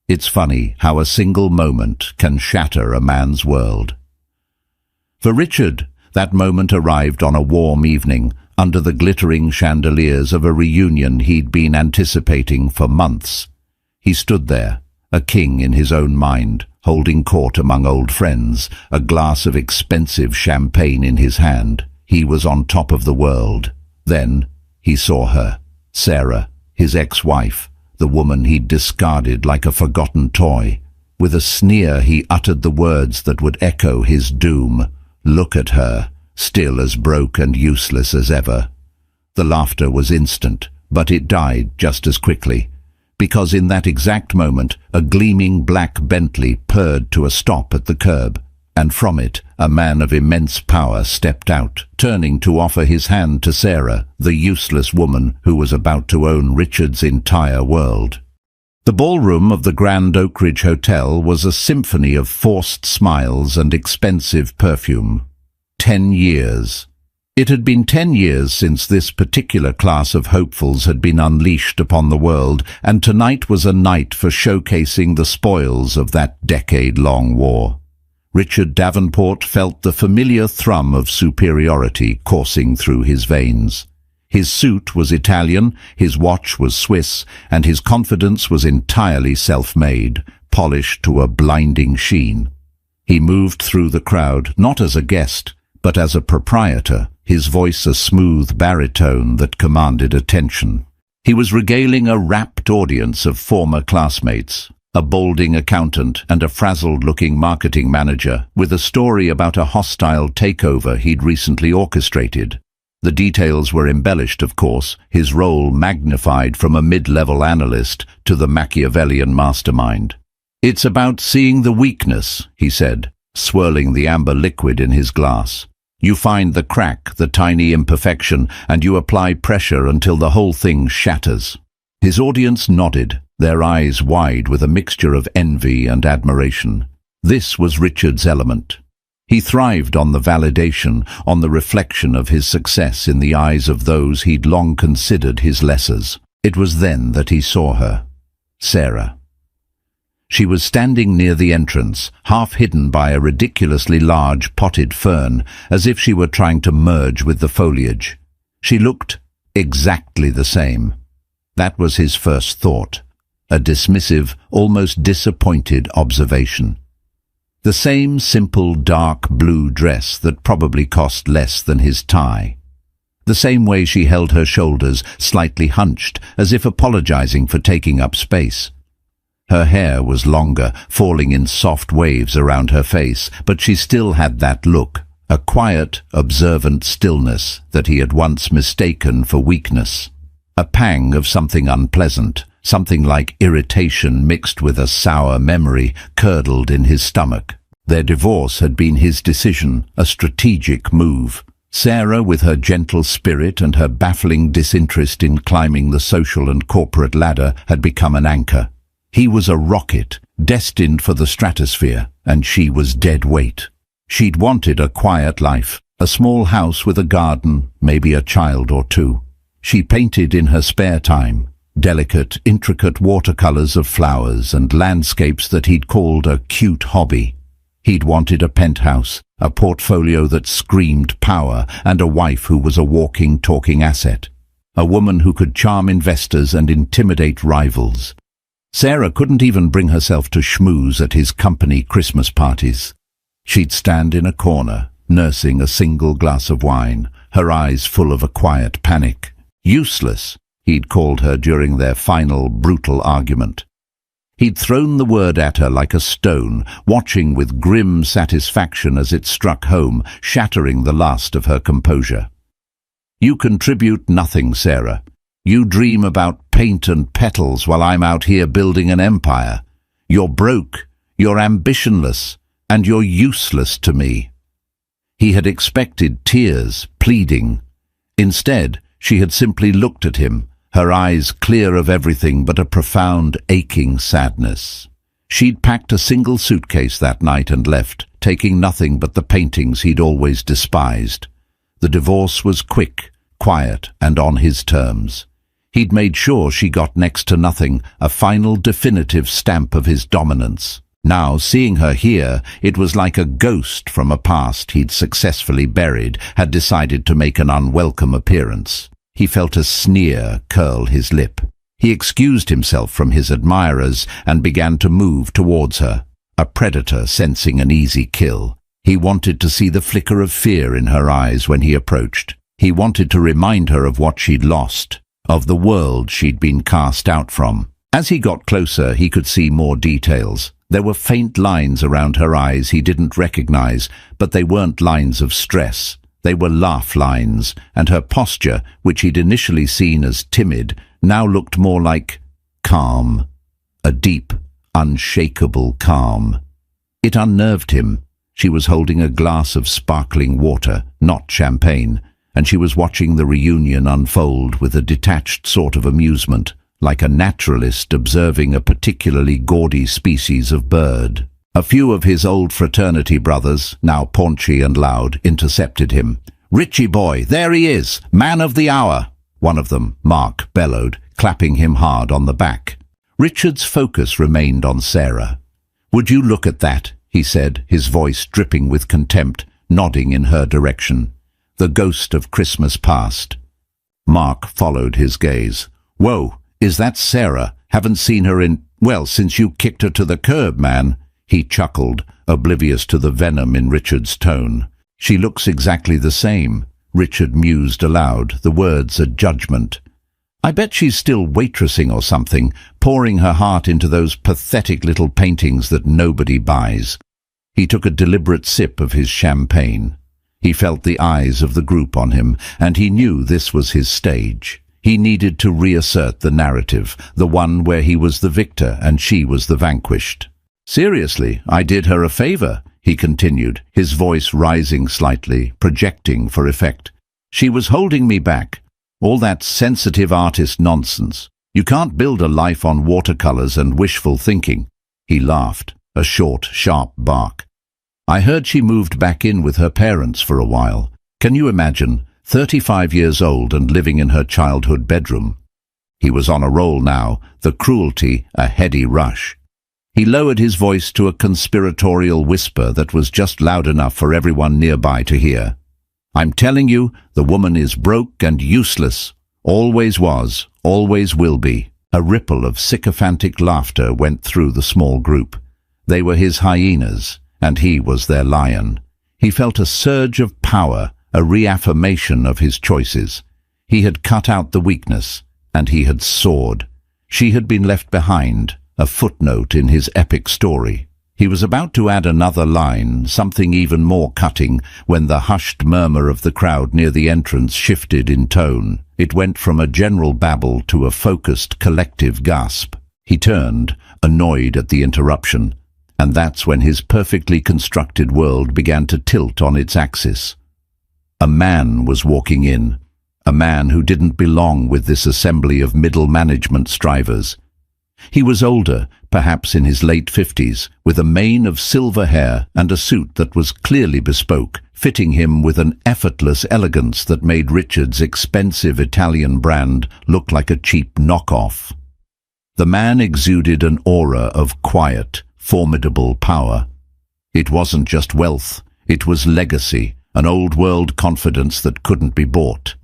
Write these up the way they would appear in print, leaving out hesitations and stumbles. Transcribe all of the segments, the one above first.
It's funny how a single moment can shatter a man's world. For Richard, that moment arrived on a warm evening, under the glittering chandeliers of a reunion he'd been anticipating for months. He stood there, a king in his own mind, holding court among old friends, a glass of expensive champagne in his hand. He was on top of the world. Then he saw her, Sarah, his ex-wife, the woman he'd discarded like a forgotten toy. With a sneer he uttered the words that would echo his doom. Look at her, still as broke and useless as ever. The laughter was instant, but it died just as quickly, because in that exact moment a gleaming black Bentley purred to a stop at the curb, and from it a man of immense power stepped out, turning to offer his hand to Sarah, the useless woman who was about to own Richard's entire world. The ballroom of the Grand Oak Ridge Hotel was a symphony of forced smiles and expensive perfume. 10 years. It had been 10 years since this particular class of hopefuls had been unleashed upon the world, and tonight was a night for showcasing the spoils of that decade-long war. Richard Davenport felt the familiar thrum of superiority coursing through his veins. His suit was Italian, his watch was Swiss, and his confidence was entirely self-made, polished to a blinding sheen. He moved through the crowd, not as a guest, but as a proprietor, his voice a smooth baritone that commanded attention. He was regaling a rapt audience of former classmates, a balding accountant and a frazzled-looking marketing manager, with a story about a hostile takeover he'd recently orchestrated. The details were embellished, of course, his role magnified from a mid-level analyst to the Machiavellian mastermind. "It's about seeing the weakness," he said, swirling the amber liquid in his glass. "You find the crack, the tiny imperfection, and you apply pressure until the whole thing shatters." His audience nodded, their eyes wide with a mixture of envy and admiration. This was Richard's element. He thrived on the validation, on the reflection of his success in the eyes of those he'd long considered his lessers. It was then that he saw her, Sarah. She was standing near the entrance, half hidden by a ridiculously large potted fern, as if she were trying to merge with the foliage. She looked exactly the same. That was his first thought, a dismissive, almost disappointed observation. The same simple dark blue dress that probably cost less than his tie. The same way she held her shoulders slightly hunched, as if apologizing for taking up space. Her hair was longer, falling in soft waves around her face, but she still had that look, a quiet, observant stillness that he had once mistaken for weakness. A pang of something unpleasant, something like irritation mixed with a sour memory, curdled in his stomach. Their divorce had been his decision, a strategic move. Sarah, with her gentle spirit and her baffling disinterest in climbing the social and corporate ladder, had become an anchor. He was a rocket, destined for the stratosphere, and she was dead weight. She'd wanted a quiet life, a small house with a garden, maybe a child or two. She painted in her spare time, delicate, intricate watercolors of flowers and landscapes that he'd called a cute hobby. He'd wanted a penthouse, a portfolio that screamed power, and a wife who was a walking, talking asset. A woman who could charm investors and intimidate rivals. Sarah couldn't even bring herself to schmooze at his company Christmas parties. She'd stand in a corner, nursing a single glass of wine, her eyes full of a quiet panic. Useless, he'd called her during their final brutal argument. He'd thrown the word at her like a stone, watching with grim satisfaction as it struck home, shattering the last of her composure. "You contribute nothing, Sarah. You dream about paint and petals while I'm out here building an empire. You're broke, you're ambitionless, and you're useless to me." He had expected tears, pleading. Instead, she had simply looked at him, her eyes clear of everything but a profound, aching sadness. She'd packed a single suitcase that night and left, taking nothing but the paintings he'd always despised. The divorce was quick, quiet, and on his terms. He'd made sure she got next to nothing, a final definitive stamp of his dominance. Now, seeing her here, it was like a ghost from a past he'd successfully buried had decided to make an unwelcome appearance. He felt a sneer curl his lip. He excused himself from his admirers and began to move towards her, a predator sensing an easy kill. He wanted to see the flicker of fear in her eyes when he approached. He wanted to remind her of what she'd lost, of the world she'd been cast out from. As he got closer, he could see more details. There were faint lines around her eyes he didn't recognize, but they weren't lines of stress. They were laugh lines, and her posture, which he'd initially seen as timid, now looked more like calm. A deep, unshakable calm. It unnerved him. She was holding a glass of sparkling water, not champagne, and she was watching the reunion unfold with a detached sort of amusement, like a naturalist observing a particularly gaudy species of bird. A few of his old fraternity brothers, now paunchy and loud, intercepted him. "Richie boy, there he is, man of the hour!" One of them, Mark, bellowed, clapping him hard on the back. Richard's focus remained on Sarah. "Would you look at that?" he said, his voice dripping with contempt, nodding in her direction. The ghost of Christmas past. Mark followed his gaze. "Whoa, is that Sarah? Haven't seen her since you kicked her to the curb, man." He chuckled, oblivious to the venom in Richard's tone. "She looks exactly the same." Richard mused aloud, the words a judgment. "I bet she's still waitressing or something, pouring her heart into those pathetic little paintings that nobody buys." He took a deliberate sip of his champagne. He felt the eyes of the group on him, and he knew this was his stage. He needed to reassert the narrative, the one where he was the victor and she was the vanquished. "Seriously, I did her a favor," he continued, his voice rising slightly, projecting for effect. "She was holding me back. All that sensitive artist nonsense. You can't build a life on watercolors and wishful thinking." He laughed, a short, sharp bark. "I heard she moved back in with her parents for a while. Can you imagine, 35 years old and living in her childhood bedroom?" He was on a roll now, the cruelty a heady rush. He lowered his voice to a conspiratorial whisper that was just loud enough for everyone nearby to hear. "I'm telling you, the woman is broke and useless. Always was, always will be." A ripple of sycophantic laughter went through the small group. They were his hyenas, and he was their lion. He felt a surge of power, a reaffirmation of his choices. He had cut out the weakness, and he had soared. She had been left behind, a footnote in his epic story. He was about to add another line, something even more cutting, when the hushed murmur of the crowd near the entrance shifted in tone. It went from a general babble to a focused collective gasp. He turned, annoyed at the interruption, and that's when his perfectly constructed world began to tilt on its axis. A man was walking in, a man who didn't belong with this assembly of middle management strivers. He was older, perhaps in his late 50s, with a mane of silver hair and a suit that was clearly bespoke, fitting him with an effortless elegance that made Richard's expensive Italian brand look like a cheap knockoff. The man exuded an aura of quiet, formidable power. It wasn't just wealth, it was legacy, an old-world confidence that couldn't be bought.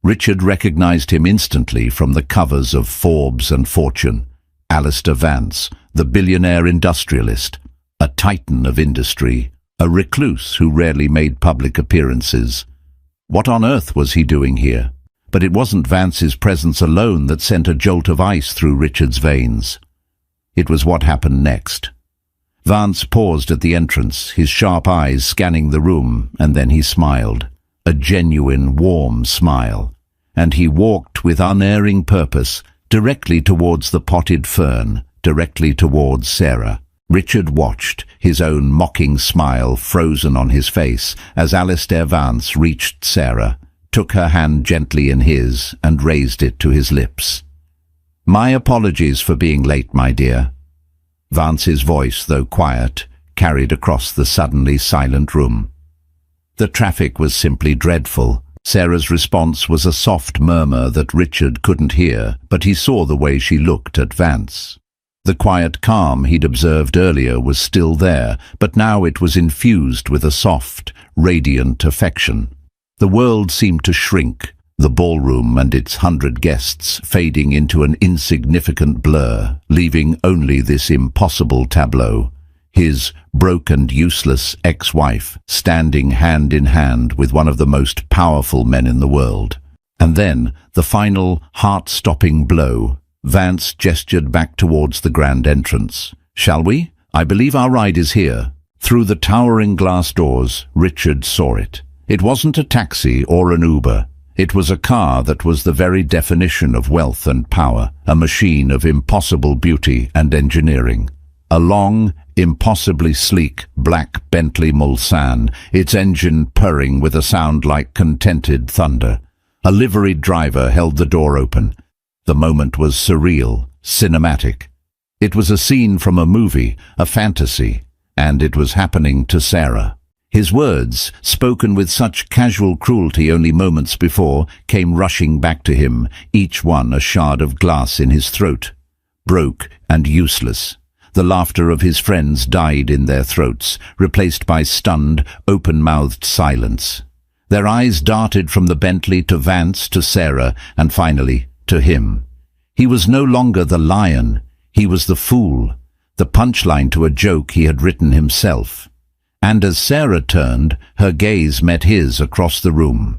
Richard recognized him instantly from the covers of Forbes and Fortune. Alistair Vance, the billionaire industrialist, a titan of industry, a recluse who rarely made public appearances. What on earth was he doing here? But it wasn't Vance's presence alone that sent a jolt of ice through Richard's veins. It was what happened next. Vance paused at the entrance, his sharp eyes scanning the room, and then he smiled. A genuine, warm smile. And he walked with unerring purpose, directly towards the potted fern, directly towards Sarah. Richard watched, his own mocking smile frozen on his face, as Alistair Vance reached Sarah, took her hand gently in his, and raised it to his lips. "My apologies for being late, my dear." Vance's voice, though quiet, carried across the suddenly silent room. "The traffic was simply dreadful. Sarah's response was a soft murmur that Richard couldn't hear, but he saw the way she looked at Vance. The quiet calm he'd observed earlier was still there, but now it was infused with a soft, radiant affection. The world seemed to shrink, the ballroom and its 100 guests fading into an insignificant blur, leaving only this impossible tableau: his broken, useless ex-wife standing hand in hand with one of the most powerful men in the world. And then, the final, heart-stopping blow. Vance gestured back towards the grand entrance. "Shall we? I believe our ride is here." Through the towering glass doors, Richard saw it. It wasn't a taxi or an Uber. It was a car that was the very definition of wealth and power, a machine of impossible beauty and engineering. A long, impossibly sleek black Bentley Mulsanne, its engine purring with a sound like contented thunder. A liveried driver held the door open. The moment was surreal, cinematic. It was a scene from a movie, a fantasy, and it was happening to Sarah. His words, spoken with such casual cruelty only moments before, came rushing back to him, each one a shard of glass in his throat. Broke and useless. The laughter of his friends died in their throats, replaced by stunned, open-mouthed silence. Their eyes darted from the Bentley to Vance to Sarah, and finally, to him. He was no longer the lion, he was the fool, the punchline to a joke he had written himself. And as Sarah turned, her gaze met his across the room.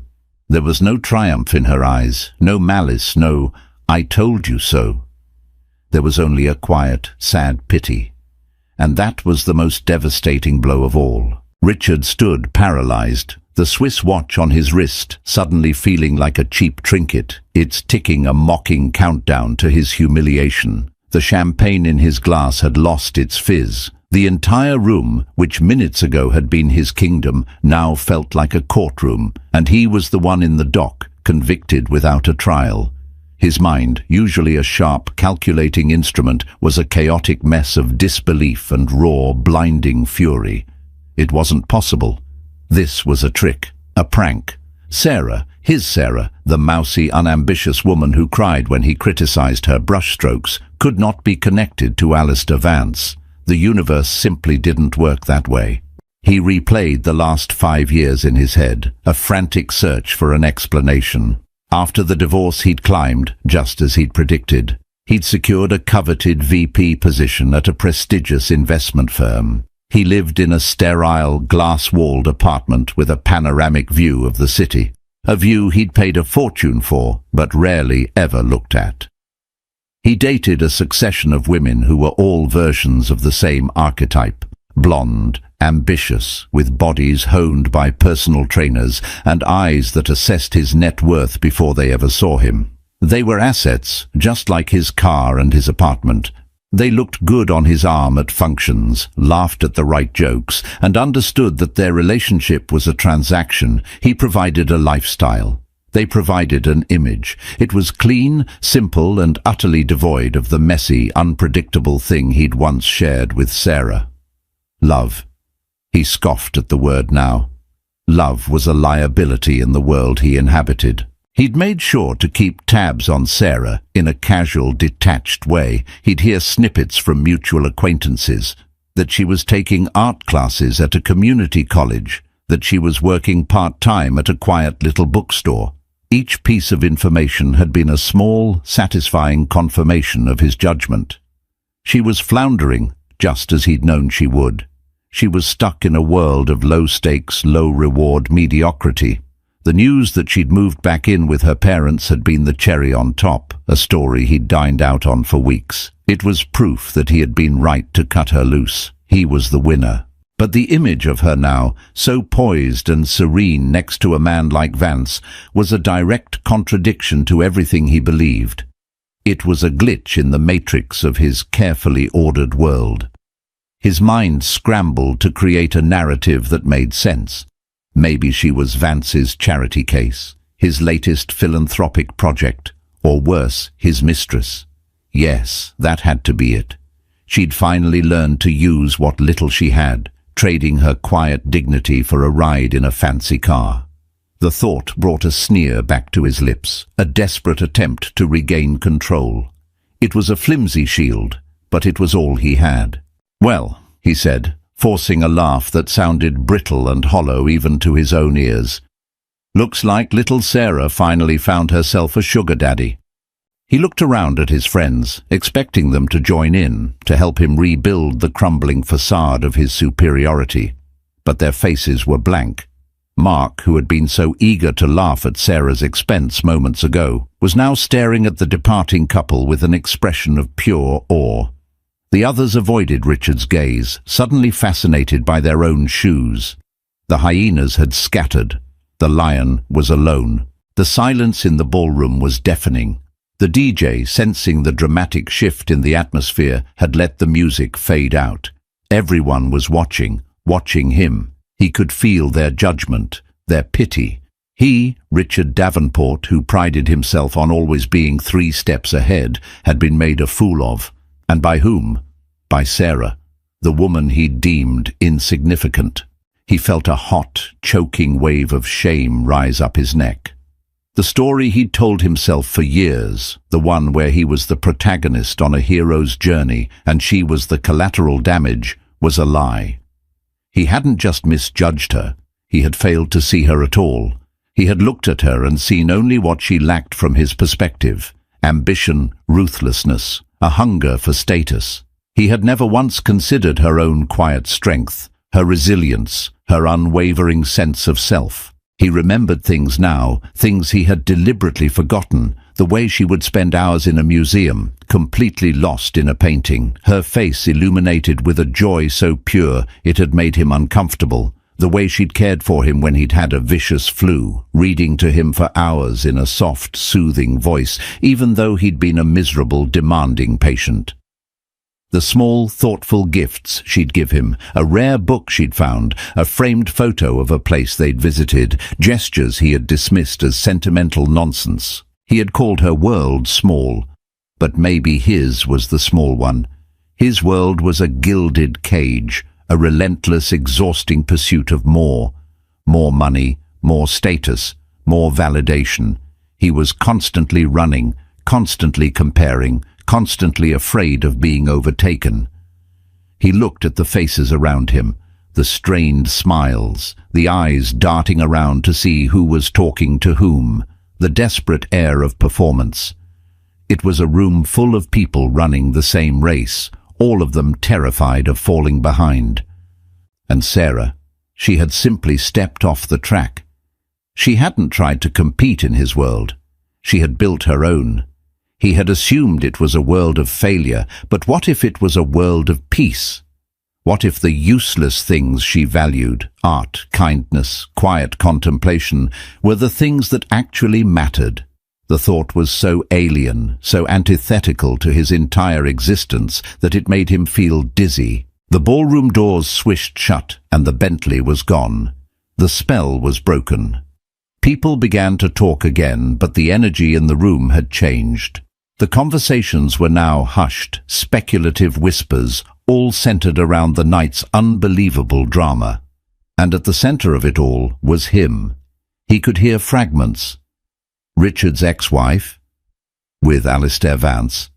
There was no triumph in her eyes, no malice, no "I told you so." There was only a quiet, sad pity. And that was the most devastating blow of all. Richard stood paralyzed, the Swiss watch on his wrist suddenly feeling like a cheap trinket, its ticking a mocking countdown to his humiliation. The champagne in his glass had lost its fizz. The entire room, which minutes ago had been his kingdom, now felt like a courtroom, and he was the one in the dock, convicted without a trial. His mind, usually a sharp, calculating instrument, was a chaotic mess of disbelief and raw, blinding fury. It wasn't possible. This was a trick, a prank. Sarah, his Sarah, the mousy, unambitious woman who cried when he criticized her brushstrokes, could not be connected to Alistair Vance. The universe simply didn't work that way. He replayed the last 5 years in his head, a frantic search for an explanation. After the divorce he'd climbed, just as he'd predicted. He'd secured a coveted VP position at a prestigious investment firm. He lived in a sterile, glass-walled apartment with a panoramic view of the city, a view he'd paid a fortune for, but rarely ever looked at. He dated a succession of women who were all versions of the same archetype: blonde, ambitious, with bodies honed by personal trainers and eyes that assessed his net worth before they ever saw him. They were assets, just like his car and his apartment. They looked good on his arm at functions, laughed at the right jokes, and understood that their relationship was a transaction. He provided a lifestyle. They provided an image. It was clean, simple, and utterly devoid of the messy, unpredictable thing he'd once shared with Sarah. Love. He scoffed at the word now. Love was a liability in the world he inhabited. He'd made sure to keep tabs on Sarah in a casual, detached way. He'd hear snippets from mutual acquaintances, that she was taking art classes at a community college, that she was working part-time at a quiet little bookstore. Each piece of information had been a small, satisfying confirmation of his judgment. She was floundering, just as he'd known she would. She was stuck in a world of low-stakes, low-reward mediocrity. The news that she'd moved back in with her parents had been the cherry on top, a story he'd dined out on for weeks. It was proof that he had been right to cut her loose. He was the winner. But the image of her now, so poised and serene next to a man like Vance, was a direct contradiction to everything he believed. It was a glitch in the matrix of his carefully ordered world. His mind scrambled to create a narrative that made sense. Maybe she was Vance's charity case, his latest philanthropic project, or worse, his mistress. Yes, that had to be it. She'd finally learned to use what little she had, trading her quiet dignity for a ride in a fancy car. The thought brought a sneer back to his lips, a desperate attempt to regain control. It was a flimsy shield, but it was all he had. "Well," he said, forcing a laugh that sounded brittle and hollow even to his own ears. "Looks like little Sarah finally found herself a sugar daddy." He looked around at his friends, expecting them to join in, to help him rebuild the crumbling facade of his superiority. But their faces were blank. Mark, who had been so eager to laugh at Sarah's expense moments ago, was now staring at the departing couple with an expression of pure awe. The others avoided Richard's gaze, suddenly fascinated by their own shoes. The hyenas had scattered. The lion was alone. The silence in the ballroom was deafening. The DJ, sensing the dramatic shift in the atmosphere, had let the music fade out. Everyone was watching him. He could feel their judgment, their pity. He, Richard Davenport, who prided himself on always being 3 steps ahead, had been made a fool of. And by whom? By Sarah, the woman he deemed insignificant. He felt a hot, choking wave of shame rise up his neck. The story he'd told himself for years, the one where he was the protagonist on a hero's journey and she was the collateral damage, was a lie. He hadn't just misjudged her, he had failed to see her at all. He had looked at her and seen only what she lacked from his perspective: ambition, ruthlessness, a hunger for status. He had never once considered her own quiet strength, her resilience, her unwavering sense of self. He remembered things now, things he had deliberately forgotten, the way she would spend hours in a museum, completely lost in a painting, her face illuminated with a joy so pure it had made him uncomfortable, the way she'd cared for him when he'd had a vicious flu, reading to him for hours in a soft, soothing voice, even though he'd been a miserable, demanding patient. The small, thoughtful gifts she'd give him, a rare book she'd found, a framed photo of a place they'd visited, gestures he had dismissed as sentimental nonsense. He had called her world small, but maybe his was the small one. His world was a gilded cage, a relentless, exhausting pursuit of more money, more status, more validation. He was constantly running, constantly comparing, constantly afraid of being overtaken. He looked at the faces around him, the strained smiles, the eyes darting around to see who was talking to whom, the desperate air of performance. It was a room full of people running the same race, all of them terrified of falling behind. And Sarah, she had simply stepped off the track. She hadn't tried to compete in his world. She had built her own. He had assumed it was a world of failure, but what if it was a world of peace? What if the useless things she valued, art, kindness, quiet contemplation, were the things that actually mattered? The thought was so alien, so antithetical to his entire existence, that it made him feel dizzy. The ballroom doors swished shut, and the Bentley was gone. The spell was broken. People began to talk again, but the energy in the room had changed. The conversations were now hushed, speculative whispers, all centered around the night's unbelievable drama. And at the center of it all was him. He could hear fragments. Richard's ex-wife? With Alistair Vance.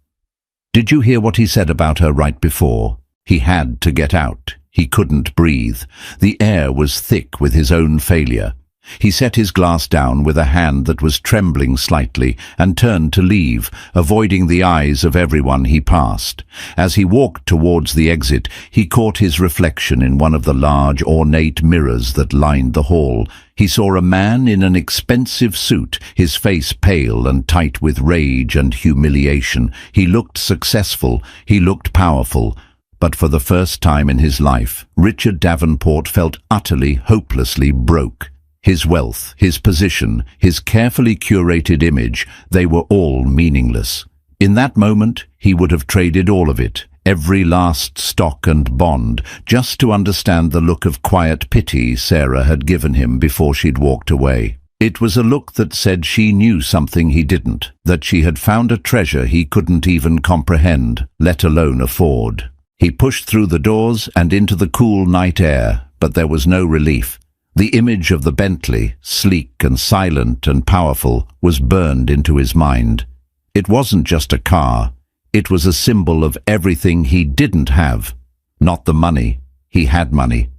Did you hear what he said about her right before? He had to get out. He couldn't breathe. The air was thick with his own failure. He set his glass down with a hand that was trembling slightly and turned to leave, avoiding the eyes of everyone he passed. As he walked towards the exit, he caught his reflection in one of the large, ornate mirrors that lined the hall. He saw a man in an expensive suit, his face pale and tight with rage and humiliation. He looked successful, he looked powerful. But for the first time in his life, Richard Davenport felt utterly, hopelessly broke. His wealth, his position, his carefully curated image, they were all meaningless. In that moment, he would have traded all of it, every last stock and bond, just to understand the look of quiet pity Sarah had given him before she'd walked away. It was a look that said she knew something he didn't, that she had found a treasure he couldn't even comprehend, let alone afford. He pushed through the doors and into the cool night air, but there was no relief. The image of the Bentley, sleek and silent and powerful, was burned into his mind. It wasn't just a car. It was a symbol of everything he didn't have. Not the money. He had money.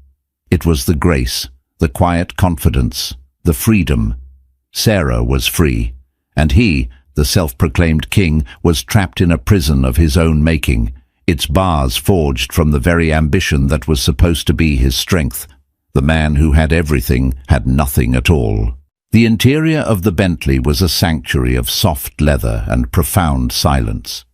It was the grace, the quiet confidence, the freedom. Sarah was free, and he, the self-proclaimed king, was trapped in a prison of his own making, its bars forged from the very ambition that was supposed to be his strength. The man who had everything had nothing at all. The interior of the Bentley was a sanctuary of soft leather and profound silence.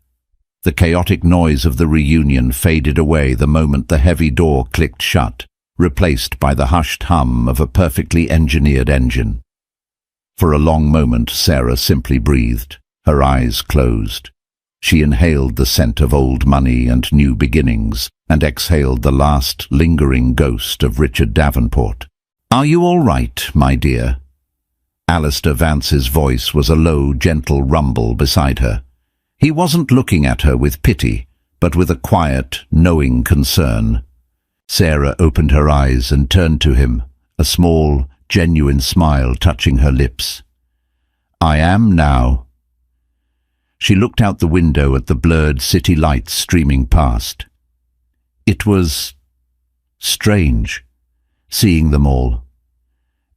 The chaotic noise of the reunion faded away the moment the heavy door clicked shut, replaced by the hushed hum of a perfectly engineered engine. For a long moment Sarah simply breathed, her eyes closed. She inhaled the scent of old money and new beginnings, and exhaled the last lingering ghost of Richard Davenport. "Are you all right, my dear?" Alistair Vance's voice was a low, gentle rumble beside her. He wasn't looking at her with pity, but with a quiet, knowing concern. Sarah opened her eyes and turned to him, a small, genuine smile touching her lips. "I am now." She looked out the window at the blurred city lights streaming past. It was strange, seeing them all.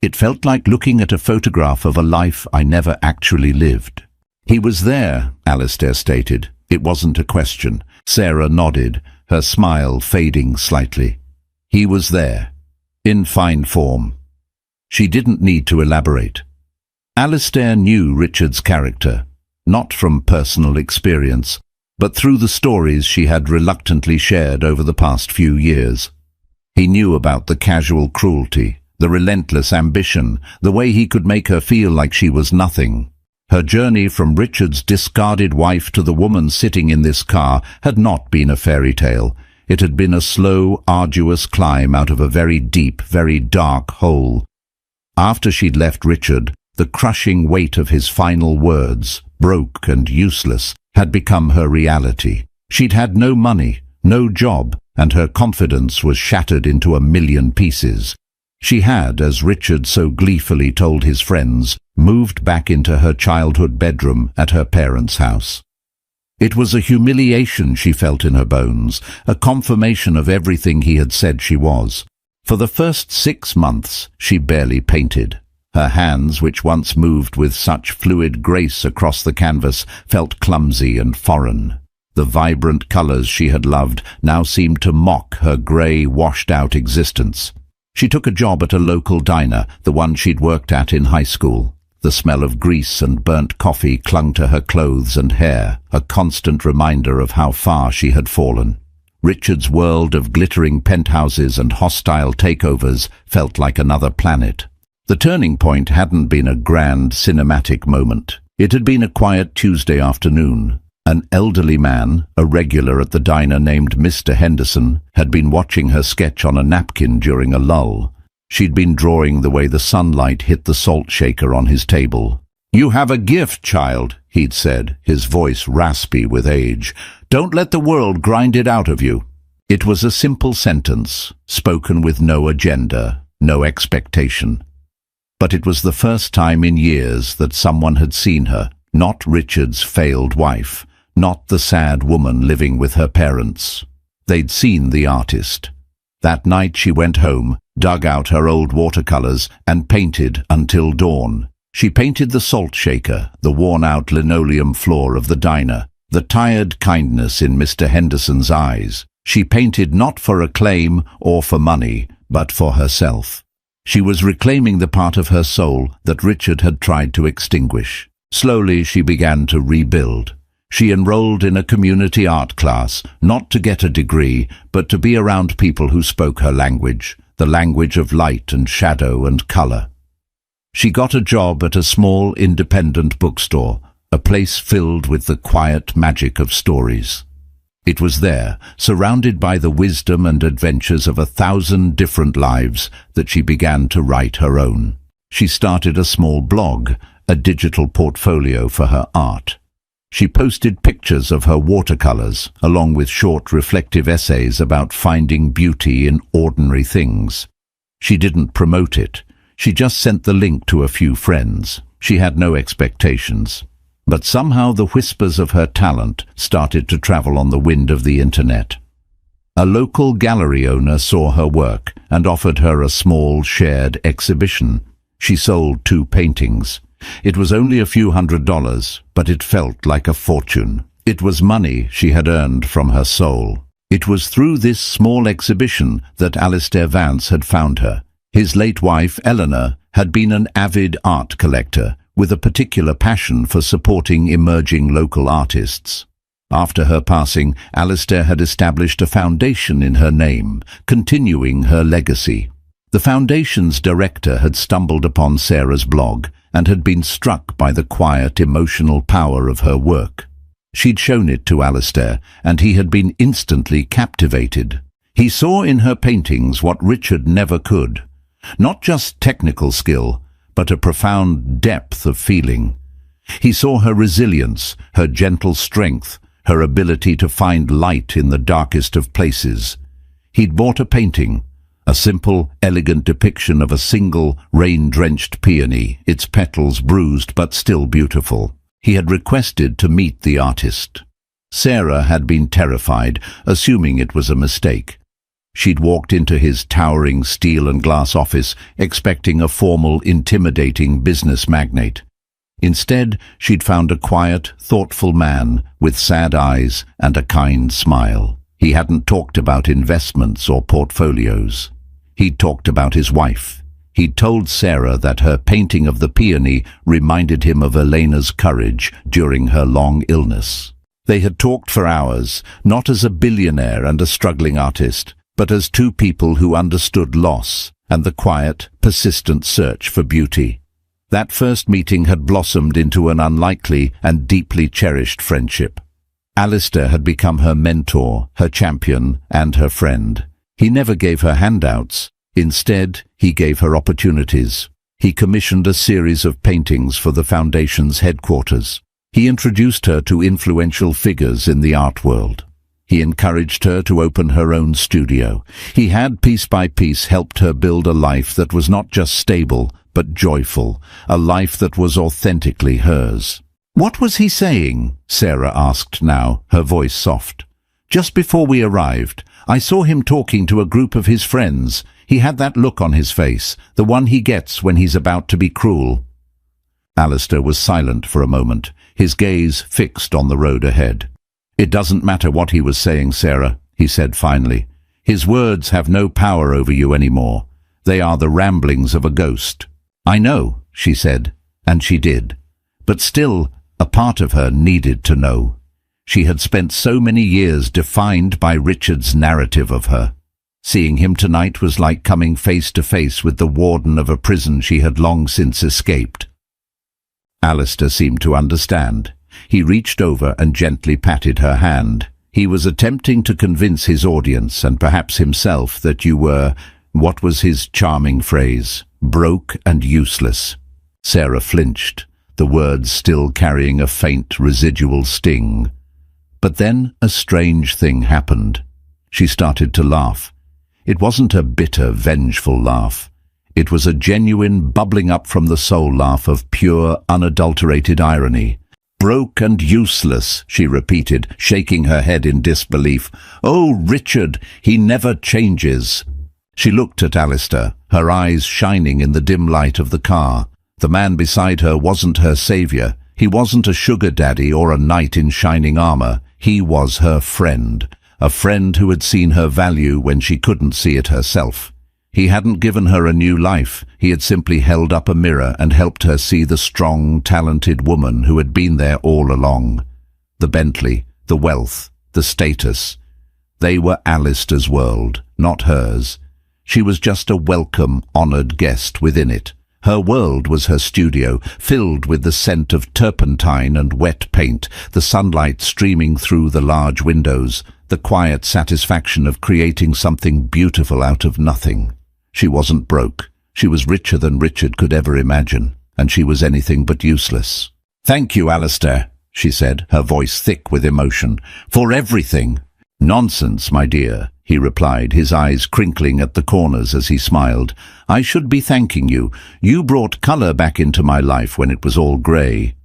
It felt like looking at a photograph of a life I never actually lived. "He was there," Alistair stated. It wasn't a question. Sarah nodded, her smile fading slightly. He was there, in fine form. She didn't need to elaborate. Alistair knew Richard's character, not from personal experience, but through the stories she had reluctantly shared over the past few years. He knew about the casual cruelty, the relentless ambition, the way he could make her feel like she was nothing. Her journey from Richard's discarded wife to the woman sitting in this car had not been a fairy tale. It had been a slow, arduous climb out of a very deep, very dark hole. After she'd left Richard, the crushing weight of his final words, broke and useless, had become her reality. She'd had no money, no job, and her confidence was shattered into a million pieces. She had, as Richard so gleefully told his friends, moved back into her childhood bedroom at her parents' house. It was a humiliation she felt in her bones, a confirmation of everything he had said she was. For the first 6 months, she barely painted. Her hands, which once moved with such fluid grace across the canvas, felt clumsy and foreign. The vibrant colors she had loved now seemed to mock her grey, washed-out existence. She took a job at a local diner, the one she'd worked at in high school. The smell of grease and burnt coffee clung to her clothes and hair, a constant reminder of how far she had fallen. Richard's world of glittering penthouses and hostile takeovers felt like another planet. The turning point hadn't been a grand cinematic moment. It had been a quiet Tuesday afternoon. An elderly man, a regular at the diner named Mr. Henderson, had been watching her sketch on a napkin during a lull. She'd been drawing the way the sunlight hit the salt shaker on his table. "You have a gift, child," he'd said, his voice raspy with age. "Don't let the world grind it out of you." It was a simple sentence, spoken with no agenda, no expectation. But it was the first time in years that someone had seen her, not Richard's failed wife, not the sad woman living with her parents. They'd seen the artist. That night she went home, dug out her old watercolors, and painted until dawn. She painted the salt shaker, the worn-out linoleum floor of the diner, the tired kindness in Mr. Henderson's eyes. She painted not for acclaim or for money, but for herself. She was reclaiming the part of her soul that Richard had tried to extinguish. Slowly she began to rebuild. She enrolled in a community art class, not to get a degree, but to be around people who spoke her language, the language of light and shadow and color. She got a job at a small independent bookstore, a place filled with the quiet magic of stories. It was there, surrounded by the wisdom and adventures of 1,000 different lives, that she began to write her own. She started a small blog, a digital portfolio for her art. She posted pictures of her watercolors, along with short reflective essays about finding beauty in ordinary things. She didn't promote it. She just sent the link to a few friends. She had no expectations. But somehow the whispers of her talent started to travel on the wind of the internet. A local gallery owner saw her work and offered her a small shared exhibition. She sold 2 paintings. It was only a few $100s, but it felt like a fortune. It was money she had earned from her soul. It was through this small exhibition that Alistair Vance had found her. His late wife, Eleanor, had been an avid art collector, with a particular passion for supporting emerging local artists. After her passing, Alistair had established a foundation in her name, continuing her legacy. The foundation's director had stumbled upon Sarah's blog and had been struck by the quiet, emotional power of her work. She'd shown it to Alistair, and he had been instantly captivated. He saw in her paintings what Richard never could. Not just technical skill, but a profound depth of feeling. He saw her resilience, her gentle strength, her ability to find light in the darkest of places. He'd bought a painting, a simple, elegant depiction of a single, rain-drenched peony, its petals bruised but still beautiful. He had requested to meet the artist. Sarah had been terrified, assuming it was a mistake. She'd walked into his towering steel and glass office, expecting a formal, intimidating business magnate. Instead, she'd found a quiet, thoughtful man with sad eyes and a kind smile. He hadn't talked about investments or portfolios. He'd talked about his wife. He'd told Sarah that her painting of the peony reminded him of Elena's courage during her long illness. They had talked for hours, not as a billionaire and a struggling artist, but as 2 people who understood loss and the quiet, persistent search for beauty. That first meeting had blossomed into an unlikely and deeply cherished friendship. Alistair had become her mentor, her champion, and her friend. He never gave her handouts. Instead, he gave her opportunities. He commissioned a series of paintings for the Foundation's headquarters. He introduced her to influential figures in the art world. He encouraged her to open her own studio. He had, piece by piece, helped her build a life that was not just stable, but joyful, a life that was authentically hers. "What was he saying?" Sarah asked now, her voice soft. "Just before we arrived, I saw him talking to a group of his friends. He had that look on his face, the one he gets when he's about to be cruel." Alistair was silent for a moment, his gaze fixed on the road ahead. "It doesn't matter what he was saying, Sarah," he said finally. "His words have no power over you anymore. They are the ramblings of a ghost." "I know," she said, and she did. But still, a part of her needed to know. She had spent so many years defined by Richard's narrative of her. Seeing him tonight was like coming face to face with the warden of a prison she had long since escaped. Alistair seemed to understand. He reached over and gently patted her hand. He was attempting to convince his audience, and perhaps himself, that you were, what was his charming phrase, broke and useless. Sarah flinched, the words still carrying a faint residual sting. But then a strange thing happened. She started to laugh. It wasn't a bitter, vengeful laugh. It was a genuine, bubbling up from the soul laugh of pure, unadulterated irony. "Broke and useless," she repeated, shaking her head in disbelief. "Oh, Richard, he never changes." She looked at Alistair, her eyes shining in the dim light of the car. The man beside her wasn't her savior. He wasn't a sugar daddy or a knight in shining armor. He was her friend, a friend who had seen her value when she couldn't see it herself. He hadn't given her a new life. He had simply held up a mirror and helped her see the strong, talented woman who had been there all along. The Bentley, the wealth, the status. They were Alistair's world, not hers. She was just a welcome, honored guest within it. Her world was her studio, filled with the scent of turpentine and wet paint, the sunlight streaming through the large windows, the quiet satisfaction of creating something beautiful out of nothing. She wasn't broke. She was richer than Richard could ever imagine, and she was anything but useless. "Thank you, Alistair," she said, her voice thick with emotion, "for everything." "Nonsense, my dear," he replied, his eyes crinkling at the corners as he smiled. "I should be thanking you. You brought colour back into my life when it was all grey."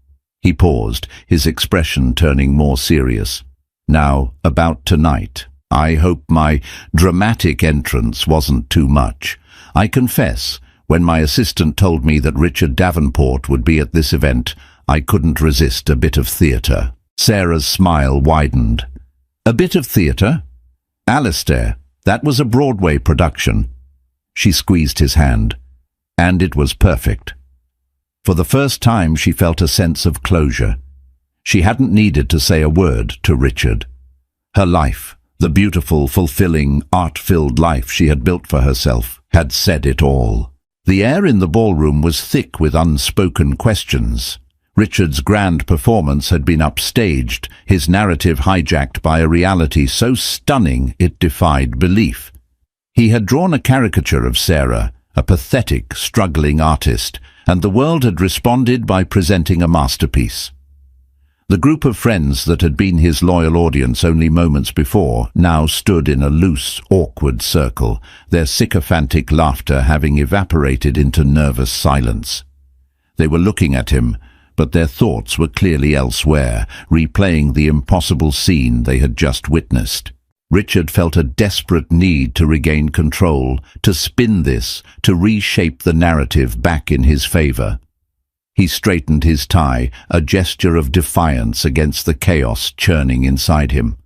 He paused, his expression turning more serious. "Now, about tonight. I hope my dramatic entrance wasn't too much. I confess, when my assistant told me that Richard Davenport would be at this event, I couldn't resist a bit of theatre." Sarah's smile widened. "A bit of theatre? Alistair, that was a Broadway production." She squeezed his hand. And it was perfect. For the first time she felt a sense of closure. She hadn't needed to say a word to Richard. Her life, the beautiful, fulfilling, art-filled life she had built for herself, had said it all. The air in the ballroom was thick with unspoken questions. Richard's grand performance had been upstaged, his narrative hijacked by a reality so stunning it defied belief. He had drawn a caricature of Sarah, a pathetic, struggling artist, and the world had responded by presenting a masterpiece. The group of friends that had been his loyal audience only moments before now stood in a loose, awkward circle, their sycophantic laughter having evaporated into nervous silence. They were looking at him, but their thoughts were clearly elsewhere, replaying the impossible scene they had just witnessed. Richard felt a desperate need to regain control, to spin this, to reshape the narrative back in his favour. He straightened his tie, a gesture of defiance against the chaos churning inside him.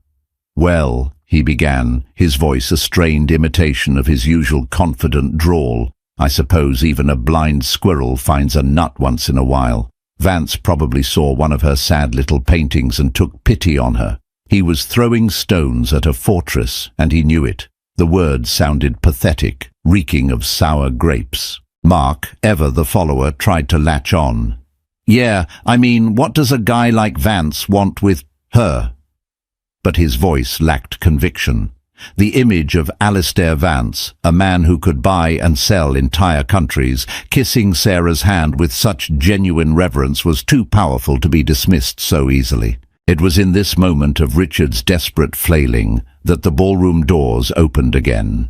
"Well," he began, his voice a strained imitation of his usual confident drawl, "I suppose even a blind squirrel finds a nut once in a while. Vance probably saw one of her sad little paintings and took pity on her. He was throwing stones at a fortress, and he knew it. The words sounded pathetic, reeking of sour grapes." Mark, ever the follower, tried to latch on. "Yeah, I mean, what does a guy like Vance want with her?" But his voice lacked conviction. The image of Alistair Vance, a man who could buy and sell entire countries, kissing Sarah's hand with such genuine reverence was too powerful to be dismissed so easily. It was in this moment of Richard's desperate flailing that the ballroom doors opened again.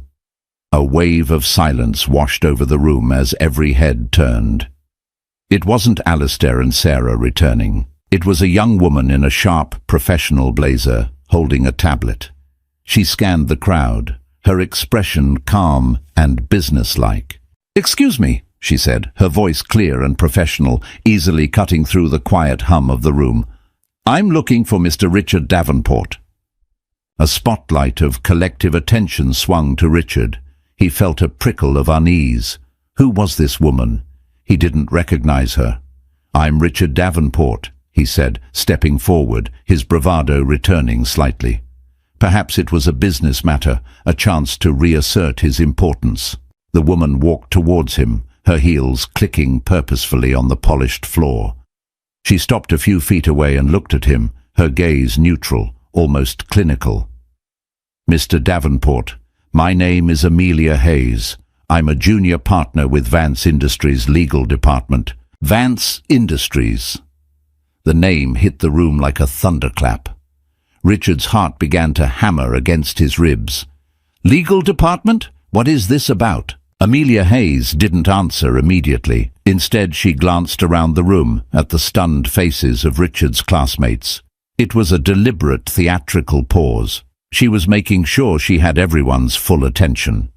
A wave of silence washed over the room as every head turned. It wasn't Alistair and Sarah returning. It was a young woman in a sharp, professional blazer, holding a tablet. She scanned the crowd, her expression calm and businesslike. "Excuse me," she said, her voice clear and professional, easily cutting through the quiet hum of the room. "I'm looking for Mr. Richard Davenport." A spotlight of collective attention swung to Richard. He felt a prickle of unease. Who was this woman? He didn't recognize her. "I'm Richard Davenport," he said, stepping forward, his bravado returning slightly. Perhaps it was a business matter, a chance to reassert his importance. The woman walked towards him, her heels clicking purposefully on the polished floor. She stopped a few feet away and looked at him, her gaze neutral, almost clinical. "Mr. Davenport, my name is Amelia Hayes. I'm a junior partner with Vance Industries' legal department." Vance Industries. The name hit the room like a thunderclap. Richard's heart began to hammer against his ribs. "Legal department? What is this about?" Amelia Hayes didn't answer immediately. Instead, she glanced around the room at the stunned faces of Richard's classmates. It was a deliberate theatrical pause. She was making sure she had everyone's full attention.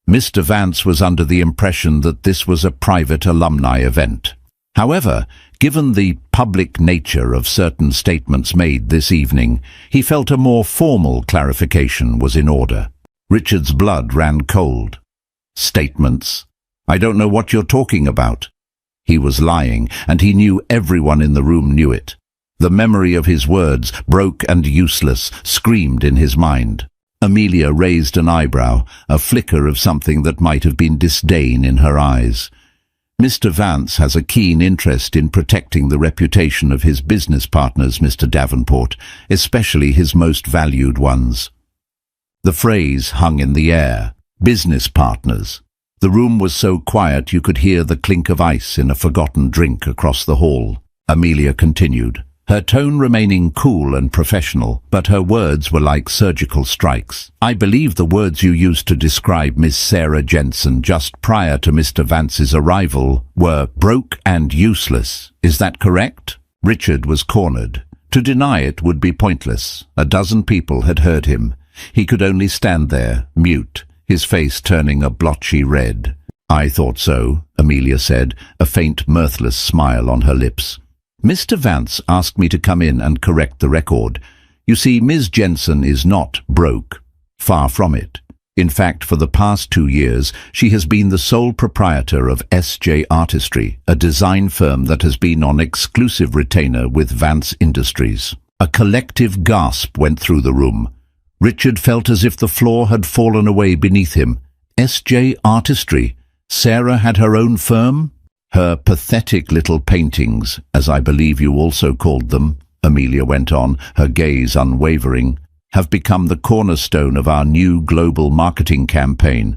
Mr. Vance was under the impression that this was a private alumni event. However, given the public nature of certain statements made this evening, he felt a more formal clarification was in order. Richard's blood ran cold. "Statements? I don't know what you're talking about." He was lying, and he knew everyone in the room knew it. The memory of his words, broke and useless, screamed in his mind. Amelia raised an eyebrow, a flicker of something that might have been disdain in her eyes. "Mr. Vance has a keen interest in protecting the reputation of his business partners, Mr. Davenport, especially his most valued ones." The phrase hung in the air. Business partners. The room was so quiet you could hear the clink of ice in a forgotten drink across the hall. Amelia continued, her tone remaining cool and professional, but her words were like surgical strikes. "I believe the words you used to describe Miss Sarah Jensen just prior to Mr. Vance's arrival were broke and useless. Is that correct?" Richard was cornered. To deny it would be pointless. A dozen people had heard him. He could only stand there, mute, his face turning a blotchy red. "I thought so," Amelia said, a faint, mirthless smile on her lips. "Mr. Vance asked me to come in and correct the record. You see, Ms. Jensen is not broke. Far from it. In fact, for the past 2 years, she has been the sole proprietor of S.J. Artistry, a design firm that has been on exclusive retainer with Vance Industries." A collective gasp went through the room. Richard felt as if the floor had fallen away beneath him. S.J. Artistry? Sarah had her own firm? "Her pathetic little paintings, as I believe you also called them," Amelia went on, her gaze unwavering, "have become the cornerstone of our new global marketing campaign.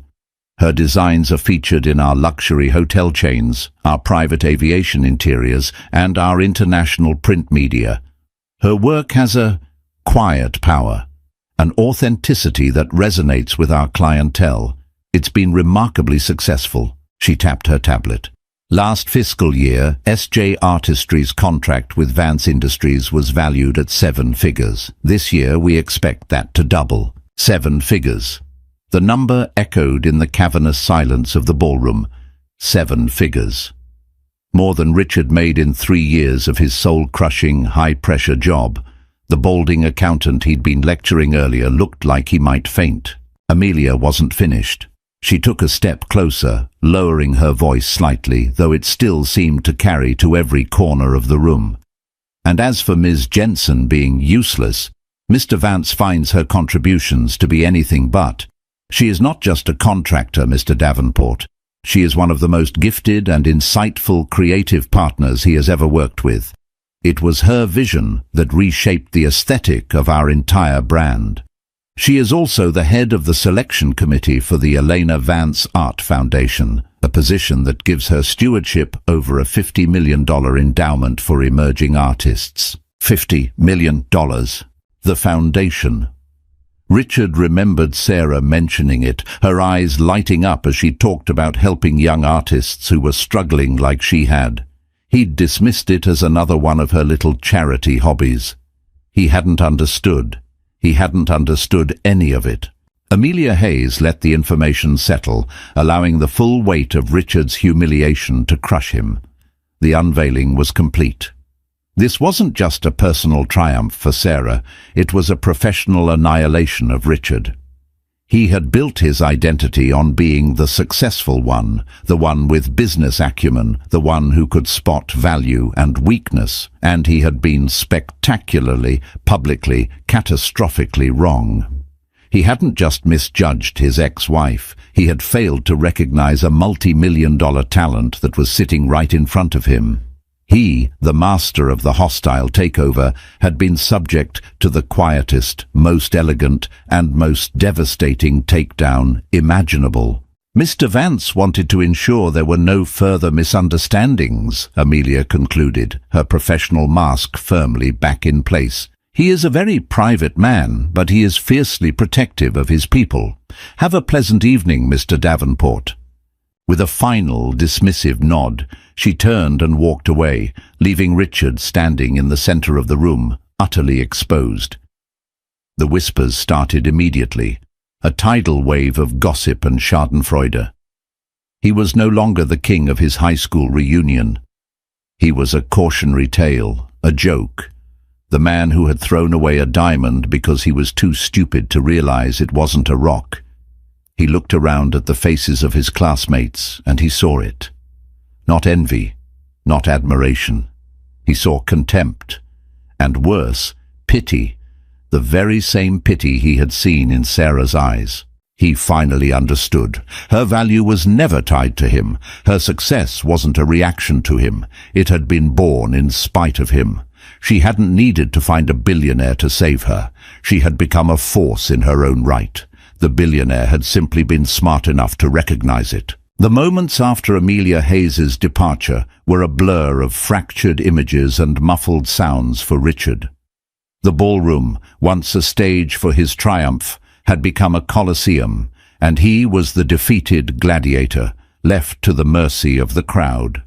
Her designs are featured in our luxury hotel chains, our private aviation interiors, and our international print media. Her work has a quiet power, an authenticity that resonates with our clientele. It's been remarkably successful." She tapped her tablet. Last fiscal year, S.J. Artistry's contract with Vance Industries was valued at 7 figures. This year we expect that to double. 7 figures. The number echoed in the cavernous silence of the ballroom. 7 figures. More than Richard made in 3 years of his soul-crushing, high-pressure job. The balding accountant he'd been lecturing earlier looked like he might faint. Amelia wasn't finished. She took a step closer, lowering her voice slightly, though it still seemed to carry to every corner of the room. "And as for Ms. Jensen being useless, Mr. Vance finds her contributions to be anything but. She is not just a contractor, Mr. Davenport. She is one of the most gifted and insightful creative partners he has ever worked with. It was her vision that reshaped the aesthetic of our entire brand. She is also the head of the selection committee for the Elena Vance Art Foundation, a position that gives her stewardship over a $50 million endowment for emerging artists." $50 million. The foundation. Richard remembered Sarah mentioning it, her eyes lighting up as she talked about helping young artists who were struggling like she had. He'd dismissed it as another one of her little charity hobbies. He hadn't understood. He hadn't understood any of it. Amelia Hayes let the information settle, allowing the full weight of Richard's humiliation to crush him. The unveiling was complete. This wasn't just a personal triumph for Sarah, it was a professional annihilation of Richard. He had built his identity on being the successful one, the one with business acumen, the one who could spot value and weakness, and he had been spectacularly, publicly, catastrophically wrong. He hadn't just misjudged his ex-wife, he had failed to recognize a multi-million-dollar talent that was sitting right in front of him. He, the master of the hostile takeover, had been subject to the quietest, most elegant, and most devastating takedown imaginable. Mr. Vance wanted to ensure there were no further misunderstandings, Amelia concluded, her professional mask firmly back in place. He is a very private man, but he is fiercely protective of his people. Have a pleasant evening, Mr. Davenport. With a final, dismissive nod, she turned and walked away, leaving Richard standing in the center of the room, utterly exposed. The whispers started immediately, a tidal wave of gossip and schadenfreude. He was no longer the king of his high school reunion. He was a cautionary tale, a joke, the man who had thrown away a diamond because he was too stupid to realize it wasn't a rock. He looked around at the faces of his classmates, and he saw it. Not envy, not admiration. He saw contempt, and worse, pity, the very same pity he had seen in Sarah's eyes. He finally understood. Her value was never tied to him. Her success wasn't a reaction to him. It had been born in spite of him. She hadn't needed to find a billionaire to save her. She had become a force in her own right. The billionaire had simply been smart enough to recognize it. The moments after Amelia Hayes's departure were a blur of fractured images and muffled sounds for Richard. The ballroom, once a stage for his triumph, had become a coliseum, and he was the defeated gladiator, left to the mercy of the crowd.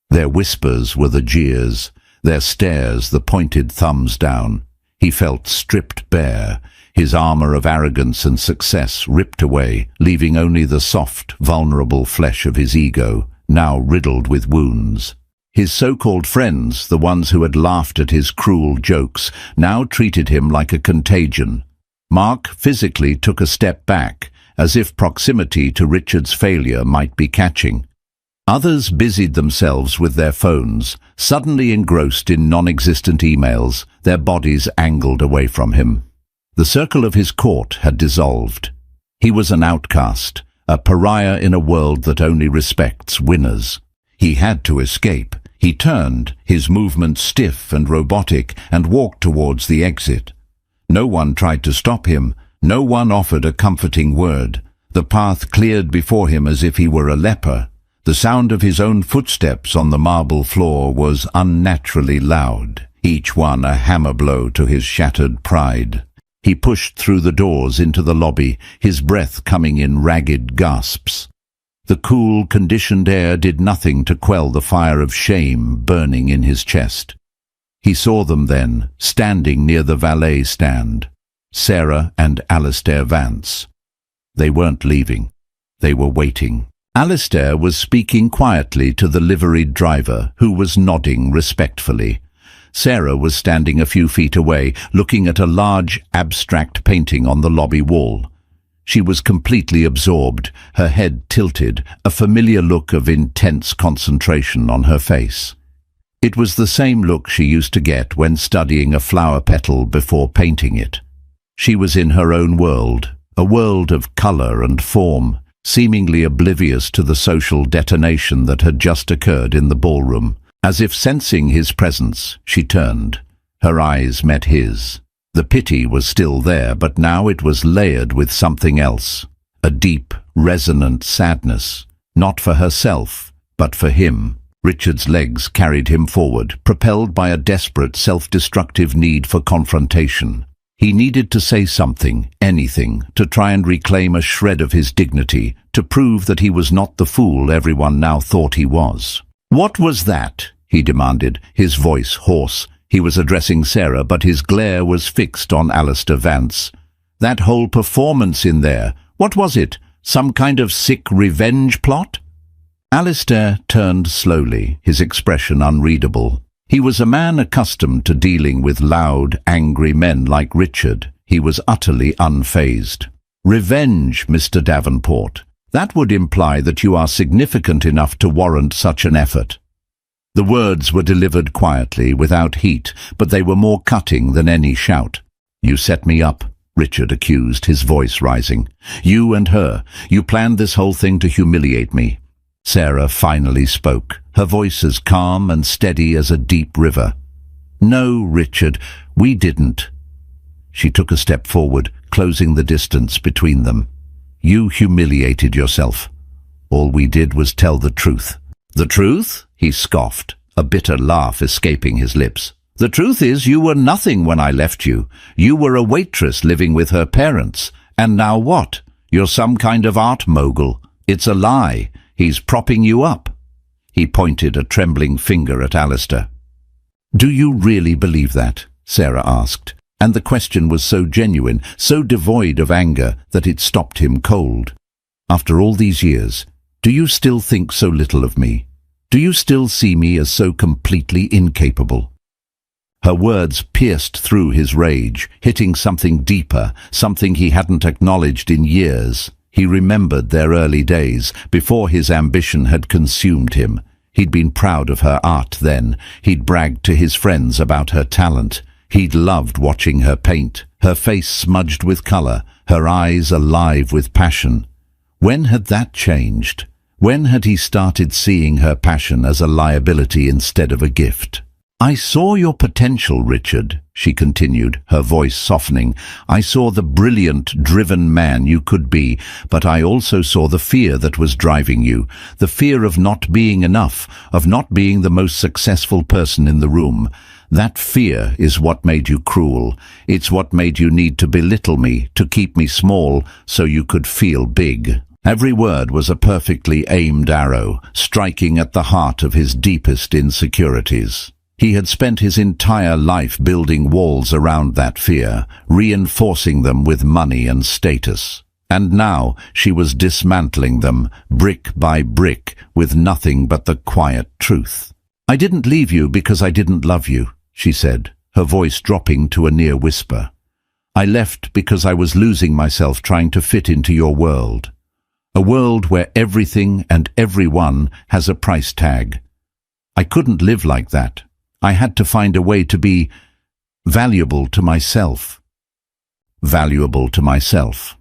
Their whispers were the jeers, their stares the pointed thumbs down. He felt stripped bare, his armor of arrogance and success ripped away, leaving only the soft, vulnerable flesh of his ego, now riddled with wounds. His so-called friends, the ones who had laughed at his cruel jokes, now treated him like a contagion. Mark physically took a step back, as if proximity to Richard's failure might be catching. Others busied themselves with their phones, suddenly engrossed in non-existent emails, their bodies angled away from him. The circle of his court had dissolved. He was an outcast, a pariah in a world that only respects winners. He had to escape. He turned, his movements stiff and robotic, and walked towards the exit. No one tried to stop him. No one offered a comforting word. The path cleared before him as if he were a leper. The sound of his own footsteps on the marble floor was unnaturally loud, each one a hammer blow to his shattered pride. He pushed through the doors into the lobby, his breath coming in ragged gasps. The cool, conditioned air did nothing to quell the fire of shame burning in his chest. He saw them then, standing near the valet stand. Sarah and Alistair Vance. They weren't leaving. They were waiting. Alistair was speaking quietly to the liveried driver, who was nodding respectfully. Sarah was standing a few feet away, looking at a large, abstract painting on the lobby wall. She was completely absorbed, her head tilted, a familiar look of intense concentration on her face. It was the same look she used to get when studying a flower petal before painting it. She was in her own world, a world of color and form, seemingly oblivious to the social detonation that had just occurred in the ballroom. As if sensing his presence, she turned. Her eyes met his. The pity was still there, but now it was layered with something else. A deep, resonant sadness, not for herself, but for him. Richard's legs carried him forward, propelled by a desperate, self-destructive need for confrontation. He needed to say something, anything, to try and reclaim a shred of his dignity, to prove that he was not the fool everyone now thought he was. "What was that?" he demanded, his voice hoarse. He was addressing Sarah, but his glare was fixed on Alistair Vance. "That whole performance in there, what was it? Some kind of sick revenge plot?" Alistair turned slowly, his expression unreadable. He was a man accustomed to dealing with loud, angry men like Richard. He was utterly unfazed. "Revenge, Mr. Davenport. That would imply that you are significant enough to warrant such an effort." The words were delivered quietly, without heat, but they were more cutting than any shout. "You set me up," Richard accused, his voice rising. "You and her. You planned this whole thing to humiliate me." Sarah finally spoke, her voice as calm and steady as a deep river. "No, Richard, we didn't." She took a step forward, closing the distance between them. "You humiliated yourself. All we did was tell the truth." "The truth?" he scoffed, a bitter laugh escaping his lips. "The truth is you were nothing when I left you. You were a waitress living with her parents. And now what? You're some kind of art mogul. It's a lie. He's propping you up." He pointed a trembling finger at Alistair. "Do you really believe that?" Sarah asked, and the question was so genuine, so devoid of anger, that it stopped him cold. "After all these years, do you still think so little of me? Do you still see me as so completely incapable?" Her words pierced through his rage, hitting something deeper, something he hadn't acknowledged in years. He remembered their early days, before his ambition had consumed him. He'd been proud of her art then. He'd bragged to his friends about her talent. He'd loved watching her paint, her face smudged with color, her eyes alive with passion. When had that changed? When had he started seeing her passion as a liability instead of a gift? "I saw your potential, Richard," she continued, her voice softening. "I saw the brilliant, driven man you could be, but I also saw the fear that was driving you, the fear of not being enough, of not being the most successful person in the room. That fear is what made you cruel. It's what made you need to belittle me, to keep me small, so you could feel big." Every word was a perfectly aimed arrow, striking at the heart of his deepest insecurities. He had spent his entire life building walls around that fear, reinforcing them with money and status. And now she was dismantling them, brick by brick, with nothing but the quiet truth. "I didn't leave you because I didn't love you," she said, her voice dropping to a near whisper. "I left because I was losing myself trying to fit into your world. A world where everything and everyone has a price tag. I couldn't live like that. I had to find a way to be valuable to myself." Valuable to myself.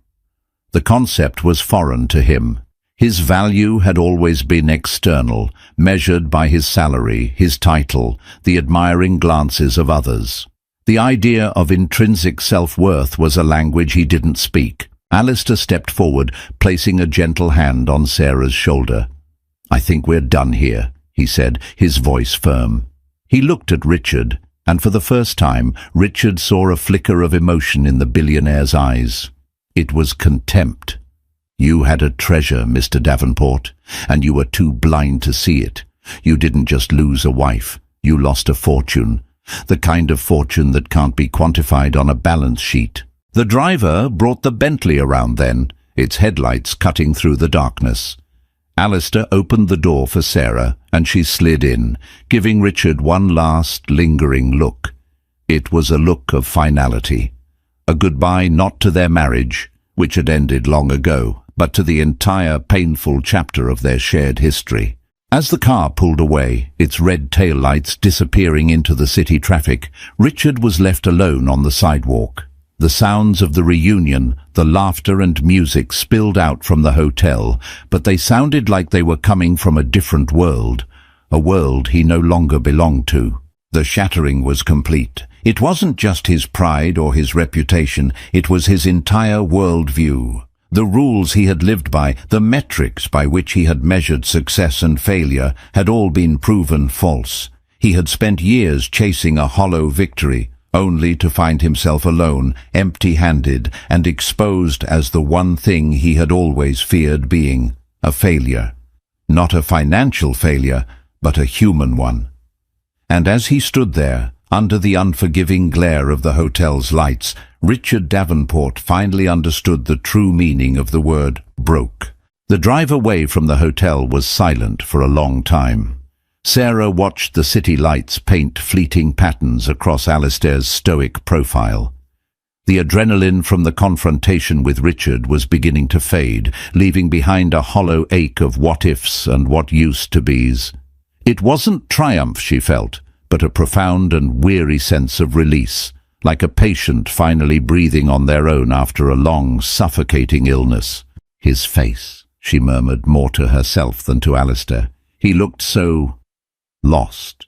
The concept was foreign to him. His value had always been external, measured by his salary, his title, the admiring glances of others. The idea of intrinsic self-worth was a language he didn't speak. Alistair stepped forward, placing a gentle hand on Sarah's shoulder. "I think we're done here," he said, his voice firm. He looked at Richard, and for the first time, Richard saw a flicker of emotion in the billionaire's eyes. It was contempt. "You had a treasure, Mr. Davenport, and you were too blind to see it. You didn't just lose a wife, you lost a fortune, the kind of fortune that can't be quantified on a balance sheet." The driver brought the Bentley around then, its headlights cutting through the darkness. Alistair opened the door for Sarah, and she slid in, giving Richard one last, lingering look. It was a look of finality. A goodbye not to their marriage, which had ended long ago, but to the entire painful chapter of their shared history. As the car pulled away, its red taillights disappearing into the city traffic, Richard was left alone on the sidewalk. The sounds of the reunion, the laughter and music spilled out from the hotel, but they sounded like they were coming from a different world, a world he no longer belonged to. The shattering was complete. It wasn't just his pride or his reputation, it was his entire worldview. The rules he had lived by, the metrics by which he had measured success and failure, had all been proven false. He had spent years chasing a hollow victory, only to find himself alone, empty-handed, and exposed as the one thing he had always feared being, a failure. Not a financial failure, but a human one. And as he stood there, under the unforgiving glare of the hotel's lights, Richard Davenport finally understood the true meaning of the word broke. The drive away from the hotel was silent for a long time. Sarah watched the city lights paint fleeting patterns across Alistair's stoic profile. The adrenaline from the confrontation with Richard was beginning to fade, leaving behind a hollow ache of what-ifs and what-used-to-bes. It wasn't triumph, she felt, but a profound and weary sense of release, like a patient finally breathing on their own after a long, suffocating illness. "His face," she murmured more to herself than to Alistair. "He looked so lost."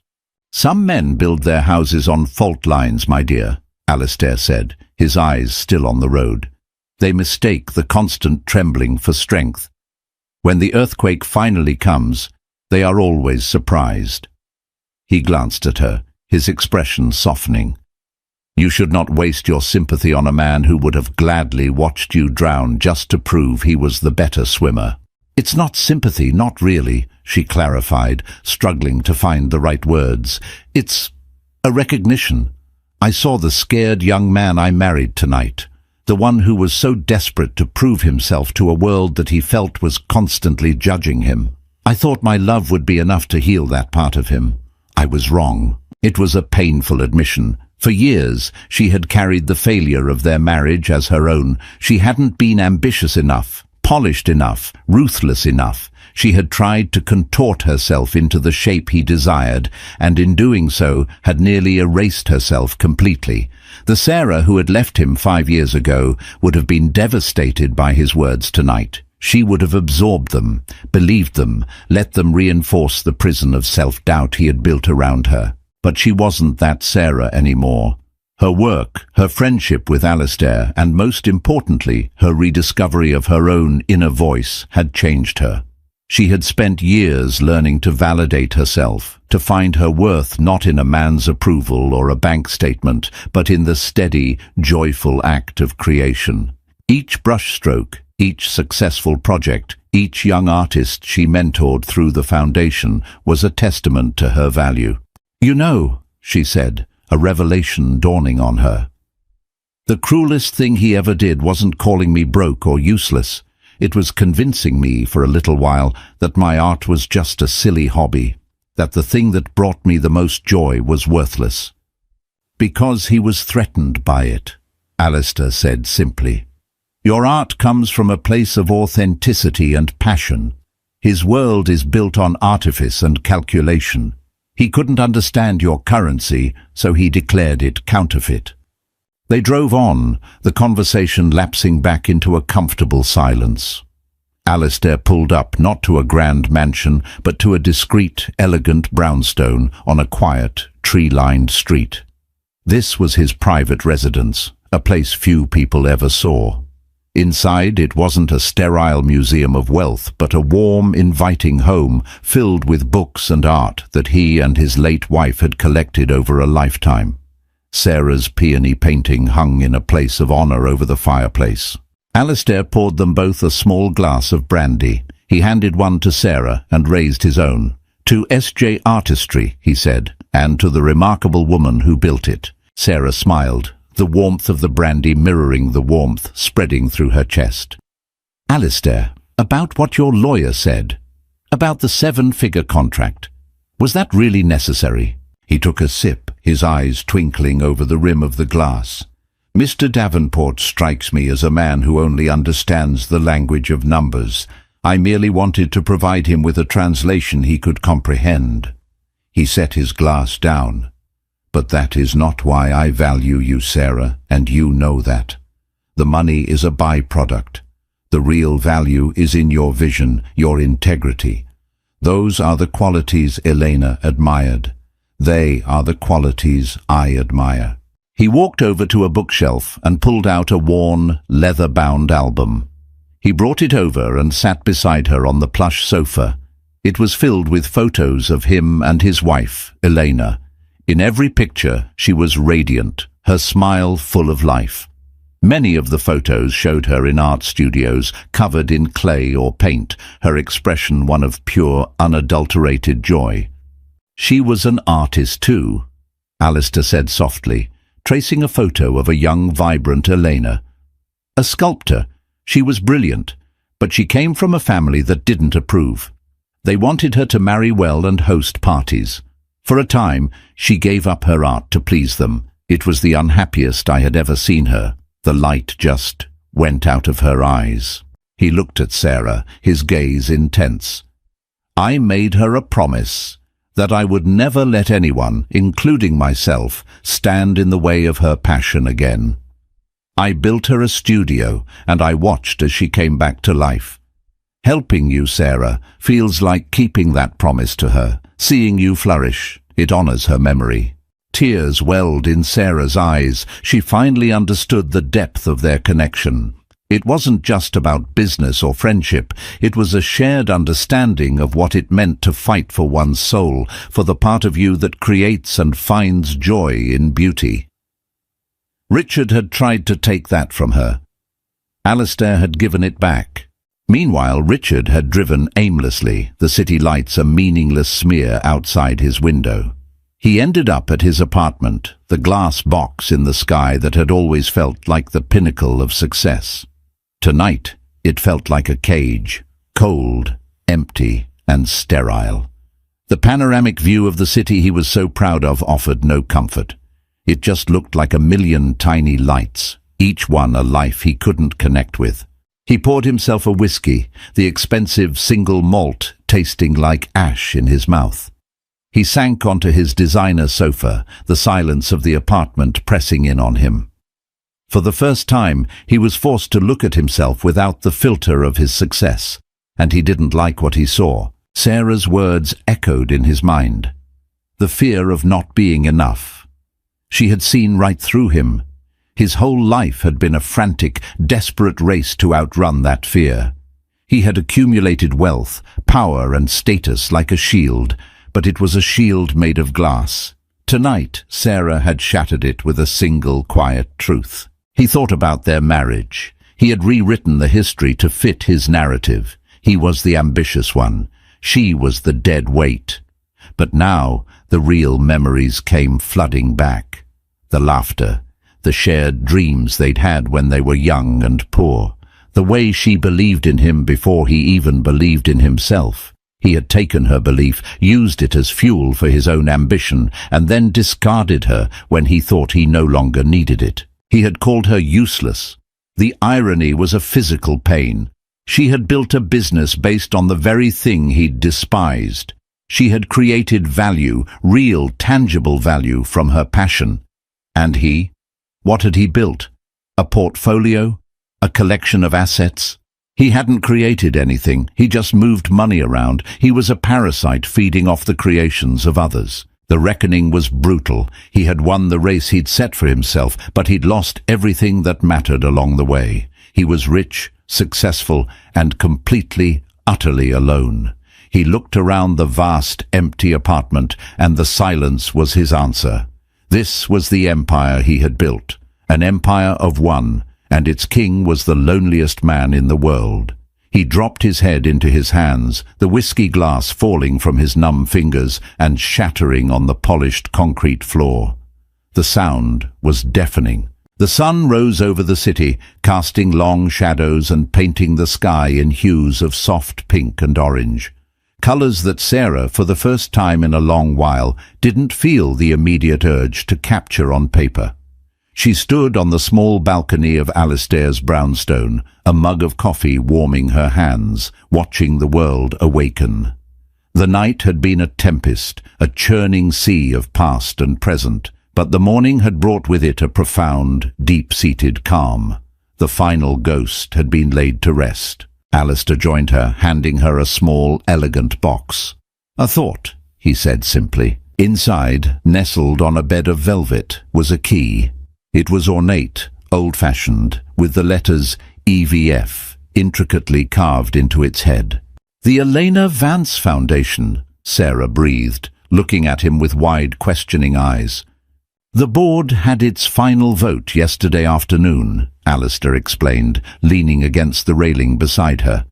"Some men build their houses on fault lines, my dear," Alistair said, his eyes still on the road. "They mistake the constant trembling for strength. When the earthquake finally comes, they are always surprised." He glanced at her, his expression softening. "You should not waste your sympathy on a man who would have gladly watched you drown just to prove he was the better swimmer." "It's not sympathy, not really," she clarified, struggling to find the right words. "It's a recognition. I saw the scared young man I married tonight, the one who was so desperate to prove himself to a world that he felt was constantly judging him. I thought my love would be enough to heal that part of him. I was wrong." It was a painful admission. For years, she had carried the failure of their marriage as her own. She hadn't been ambitious enough, polished enough, ruthless enough. She had tried to contort herself into the shape he desired, and in doing so had nearly erased herself completely. The Sarah who had left him 5 years ago would have been devastated by his words tonight. She would have absorbed them, believed them, let them reinforce the prison of self-doubt he had built around her. But she wasn't that Sarah anymore. Her work, her friendship with Alistair, and most importantly, her rediscovery of her own inner voice had changed her. She had spent years learning to validate herself, to find her worth not in a man's approval or a bank statement, but in the steady, joyful act of creation. Each brushstroke, each successful project, each young artist she mentored through the foundation was a testament to her value. "You know," she said, a revelation dawning on her. "The cruelest thing he ever did wasn't calling me broke or useless. It was convincing me for a little while that my art was just a silly hobby, that the thing that brought me the most joy was worthless." "Because he was threatened by it," Alistair said simply. "Your art comes from a place of authenticity and passion. His world is built on artifice and calculation. He couldn't understand your currency, so he declared it counterfeit." They drove on, the conversation lapsing back into a comfortable silence. Alistair pulled up not to a grand mansion, but to a discreet, elegant brownstone on a quiet, tree-lined street. This was his private residence, a place few people ever saw. Inside, it wasn't a sterile museum of wealth, but a warm, inviting home filled with books and art that he and his late wife had collected over a lifetime. Sarah's peony painting hung in a place of honor over the fireplace. Alistair poured them both a small glass of brandy. He handed one to Sarah and raised his own. "To S.J. Artistry," he said, "and to the remarkable woman who built it." Sarah smiled, the warmth of the brandy mirroring the warmth spreading through her chest. "Alistair, about what your lawyer said, about the 7-figure contract, was that really necessary?" He took a sip, his eyes twinkling over the rim of the glass. "Mr. Davenport strikes me as a man who only understands the language of numbers. I merely wanted to provide him with a translation he could comprehend." He set his glass down. "But that is not why I value you, Sarah, and you know that. The money is a byproduct. The real value is in your vision, your integrity. Those are the qualities Elena admired. They are the qualities I admire." He walked over to a bookshelf and pulled out a worn, leather-bound album. He brought it over and sat beside her on the plush sofa. It was filled with photos of him and his wife, Elena. In every picture, she was radiant, her smile full of life. Many of the photos showed her in art studios, covered in clay or paint, her expression one of pure, unadulterated joy. "She was an artist too," Alistair said softly, tracing a photo of a young, vibrant Elena. "A sculptor. She was brilliant, but she came from a family that didn't approve. They wanted her to marry well and host parties. For a time, she gave up her art to please them. It was the unhappiest I had ever seen her. The light just went out of her eyes." He looked at Sarah, his gaze intense. "I made her a promise that I would never let anyone, including myself, stand in the way of her passion again. I built her a studio, and I watched as she came back to life. Helping you, Sarah, feels like keeping that promise to her. Seeing you flourish, it honors her memory." Tears welled in Sarah's eyes. She finally understood the depth of their connection. It wasn't just about business or friendship. It was a shared understanding of what it meant to fight for one's soul, for the part of you that creates and finds joy in beauty. Richard had tried to take that from her. Alistair had given it back. Meanwhile, Richard had driven aimlessly, the city lights a meaningless smear outside his window. He ended up at his apartment, the glass box in the sky that had always felt like the pinnacle of success. Tonight, it felt like a cage, cold, empty, and sterile. The panoramic view of the city he was so proud of offered no comfort. It just looked like a million tiny lights, each one a life he couldn't connect with. He poured himself a whiskey, the expensive single malt tasting like ash in his mouth. He sank onto his designer sofa, the silence of the apartment pressing in on him. For the first time, he was forced to look at himself without the filter of his success, and he didn't like what he saw. Sarah's words echoed in his mind. the fear of not being enough. She had seen right through him. His whole life had been a frantic, desperate race to outrun that fear. He had accumulated wealth, power and status like a shield, but it was a shield made of glass. Tonight, Sarah had shattered it with a single quiet truth. He thought about their marriage. He had rewritten the history to fit his narrative. He was the ambitious one. She was the dead weight. But now, the real memories came flooding back. The laughter, the shared dreams they'd had when they were young and poor, the way she believed in him before he even believed in himself. He had taken her belief, used it as fuel for his own ambition, and then discarded her when he thought he no longer needed it. He had called her useless. The irony was a physical pain. She had built a business based on the very thing he'd despised. She had created value, real, tangible value, from her passion. And he? What had he built? A portfolio? A collection of assets? He hadn't created anything. He just moved money around. He was a parasite feeding off the creations of others. The reckoning was brutal. He had won the race he'd set for himself, but he'd lost everything that mattered along the way. He was rich, successful, and completely, utterly alone. He looked around the vast, empty apartment, and the silence was his answer. This was the empire he had built, an empire of one, and its king was the loneliest man in the world. He dropped his head into his hands, the whiskey glass falling from his numb fingers and shattering on the polished concrete floor. The sound was deafening. The sun rose over the city, casting long shadows and painting the sky in hues of soft pink and orange. Colors that Sarah, for the first time in a long while, didn't feel the immediate urge to capture on paper. She stood on the small balcony of Alistair's brownstone, a mug of coffee warming her hands, watching the world awaken. The night had been a tempest, a churning sea of past and present, but the morning had brought with it a profound, deep-seated calm. The final ghost had been laid to rest. Alistair joined her, handing her a small, elegant box. "A thought," he said simply. Inside, nestled on a bed of velvet, was a key. It was ornate, old-fashioned, with the letters EVF intricately carved into its head. "The Elena Vance Foundation," Sarah breathed, looking at him with wide, questioning eyes. "The board had its final vote yesterday afternoon," Alistair explained, leaning against the railing beside her.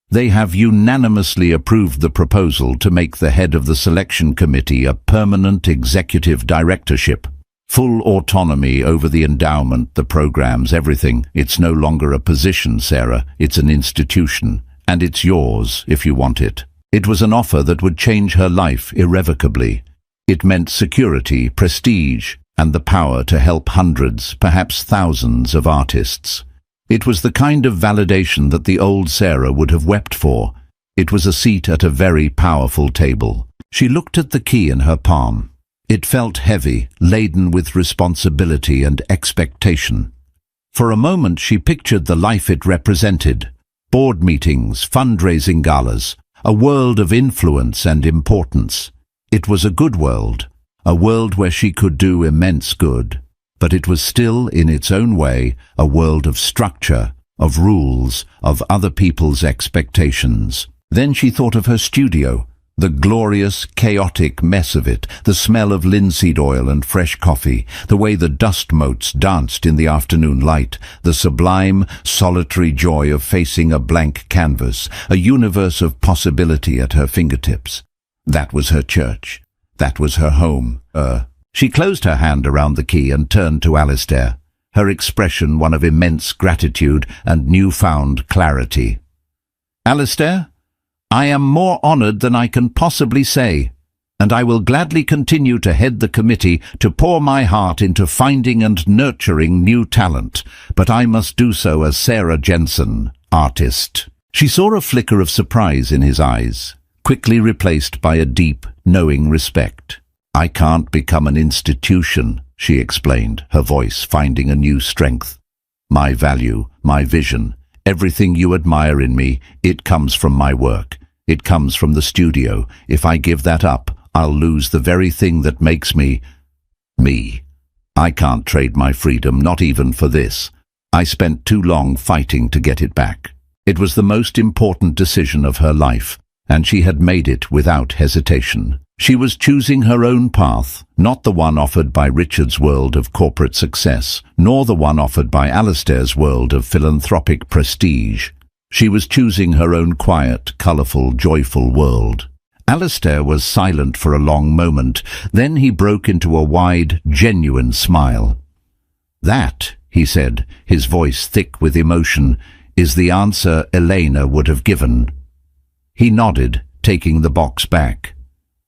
"They have unanimously approved the proposal to make the head of the selection committee a permanent executive directorship. Full autonomy over the endowment, the programs, everything. It's no longer a position, Sarah. It's an institution. And it's yours, if you want it." It was an offer that would change her life irrevocably. It meant security, prestige, and the power to help hundreds, perhaps thousands of artists. It was the kind of validation that the old Sarah would have wept for. It was a seat at a very powerful table. She looked at the key in her palm. It felt heavy, laden with responsibility and expectation. For a moment she pictured the life it represented. Board meetings, fundraising galas, a world of influence and importance. It was a good world, a world where she could do immense good. But it was still, in its own way, a world of structure, of rules, of other people's expectations. Then she thought of her studio. The glorious, chaotic mess of it, the smell of linseed oil and fresh coffee, the way the dust motes danced in the afternoon light, the sublime, solitary joy of facing a blank canvas, a universe of possibility at her fingertips. That was her church. That was her home. She closed her hand around the key and turned to Alistair, her expression one of immense gratitude and newfound clarity. "Alistair, I am more honored than I can possibly say, and I will gladly continue to head the committee to pour my heart into finding and nurturing new talent, but I must do so as Sarah Jensen, artist." She saw a flicker of surprise in his eyes, quickly replaced by a deep, knowing respect. "I can't become an institution," she explained, her voice finding a new strength. "My value, my vision, everything you admire in me, it comes from my work. It comes from the studio. If I give that up, I'll lose the very thing that makes me, me. I can't trade my freedom, not even for this. I spent too long fighting to get it back. It was the most important decision of her life, and she had made it without hesitation. She was choosing her own path, not the one offered by Richard's world of corporate success, nor the one offered by Alistair's world of philanthropic prestige. She was choosing her own quiet, colourful, joyful world. Alistair was silent for a long moment. Then he broke into a wide, genuine smile. "That," he said, his voice thick with emotion, "is the answer Elena would have given." He nodded, taking the box back.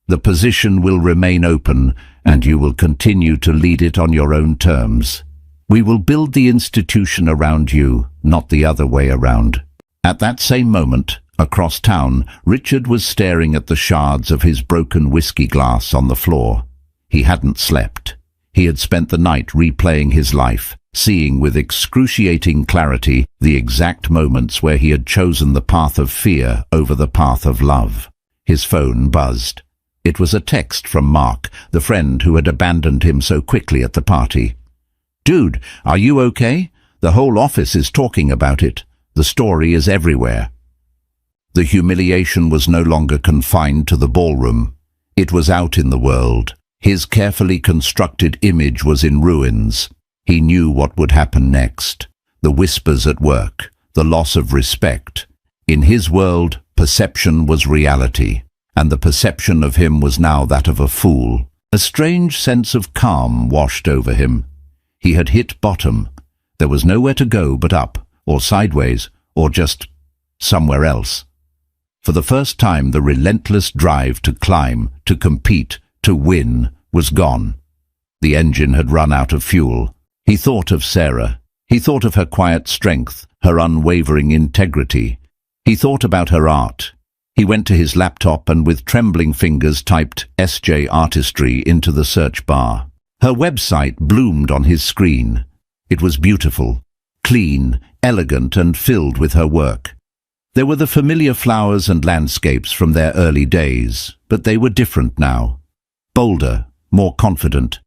"The position will remain open, and you will continue to lead it on your own terms. We will build the institution around you, not the other way around." At that same moment, across town, Richard was staring at the shards of his broken whiskey glass on the floor. He hadn't slept. He had spent the night replaying his life, seeing with excruciating clarity the exact moments where he had chosen the path of fear over the path of love. His phone buzzed. It was a text from Mark, the friend who had abandoned him so quickly at the party. "Dude, are you okay? The whole office is talking about it. The story is everywhere." The humiliation was no longer confined to the ballroom. It was out in the world. His carefully constructed image was in ruins. He knew what would happen next. The whispers at work, the loss of respect. In his world, perception was reality, and the perception of him was now that of a fool. A strange sense of calm washed over him. He had hit bottom. There was nowhere to go but up, or sideways, or just somewhere else. For the first time, the relentless drive to climb, to compete, to win, was gone. The engine had run out of fuel. He thought of Sarah. He thought of her quiet strength, her unwavering integrity. He thought about her art. He went to his laptop and with trembling fingers typed SJ Artistry into the search bar. Her website bloomed on his screen. It was beautiful, clean, elegant, and filled with her work. There were the familiar flowers and landscapes from their early days, but they were different now. Bolder, more confident.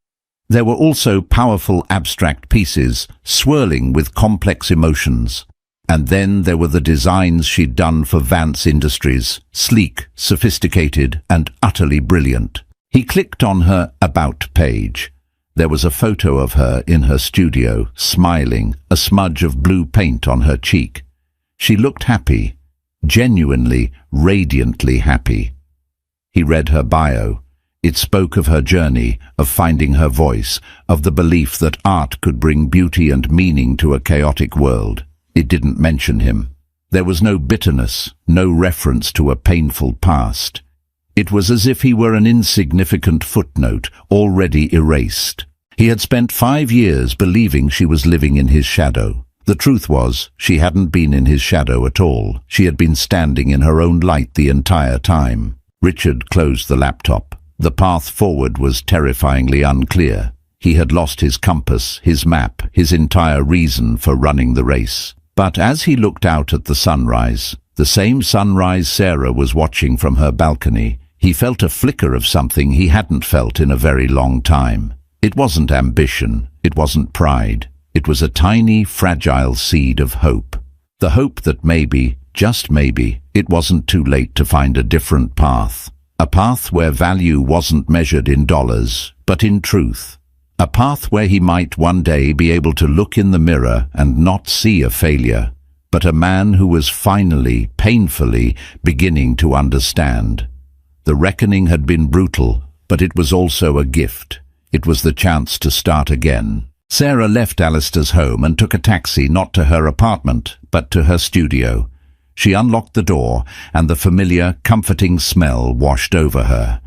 There were also powerful abstract pieces, swirling with complex emotions. And then there were the designs she'd done for Vance Industries, sleek, sophisticated, and utterly brilliant. He clicked on her About page. There was a photo of her in her studio, smiling, a smudge of blue paint on her cheek. She looked happy, genuinely, radiantly happy. He read her bio. It spoke of her journey, of finding her voice, of the belief that art could bring beauty and meaning to a chaotic world. It didn't mention him. There was no bitterness, no reference to a painful past. It was as if he were an insignificant footnote, already erased. He had spent 5 years believing she was living in his shadow. The truth was, she hadn't been in his shadow at all. She had been standing in her own light the entire time. Richard closed the laptop. The path forward was terrifyingly unclear. He had lost his compass, his map, his entire reason for running the race. But as he looked out at the sunrise, the same sunrise Sarah was watching from her balcony, he felt a flicker of something he hadn't felt in a very long time. It wasn't ambition, it wasn't pride. It was a tiny, fragile seed of hope. The hope that maybe, just maybe, it wasn't too late to find a different path. A path where value wasn't measured in dollars, but in truth. A path where he might one day be able to look in the mirror and not see a failure, but a man who was finally, painfully, beginning to understand. The reckoning had been brutal, but it was also a gift. It was the chance to start again. Sarah left Alistair's home and took a taxi not to her apartment, but to her studio. She unlocked the door, and the familiar, comforting smell washed over her.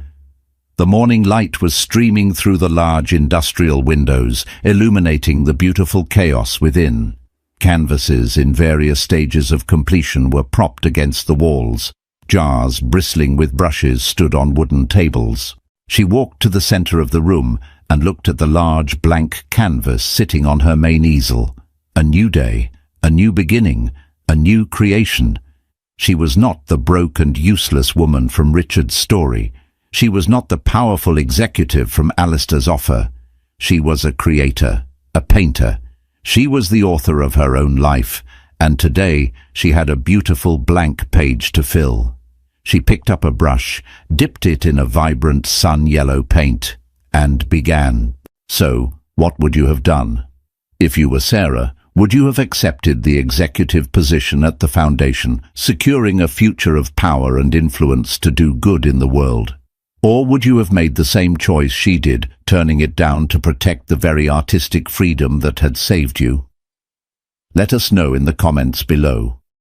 The morning light was streaming through the large industrial windows, illuminating the beautiful chaos within. Canvases in various stages of completion were propped against the walls. Jars bristling with brushes stood on wooden tables. She walked to the center of the room and looked at the large blank canvas sitting on her main easel. A new day, a new beginning, a new creation. She was not the broke and useless woman from Richard's story. She was not the powerful executive from Alistair's offer. She was a creator, a painter. She was the author of her own life, and today she had a beautiful blank page to fill. She picked up a brush, dipped it in a vibrant sun-yellow paint, and began. So, what would you have done? If you were Sarah, would you have accepted the executive position at the foundation, securing a future of power and influence to do good in the world? Or would you have made the same choice she did, turning it down to protect the very artistic freedom that had saved you? Let us know in the comments below.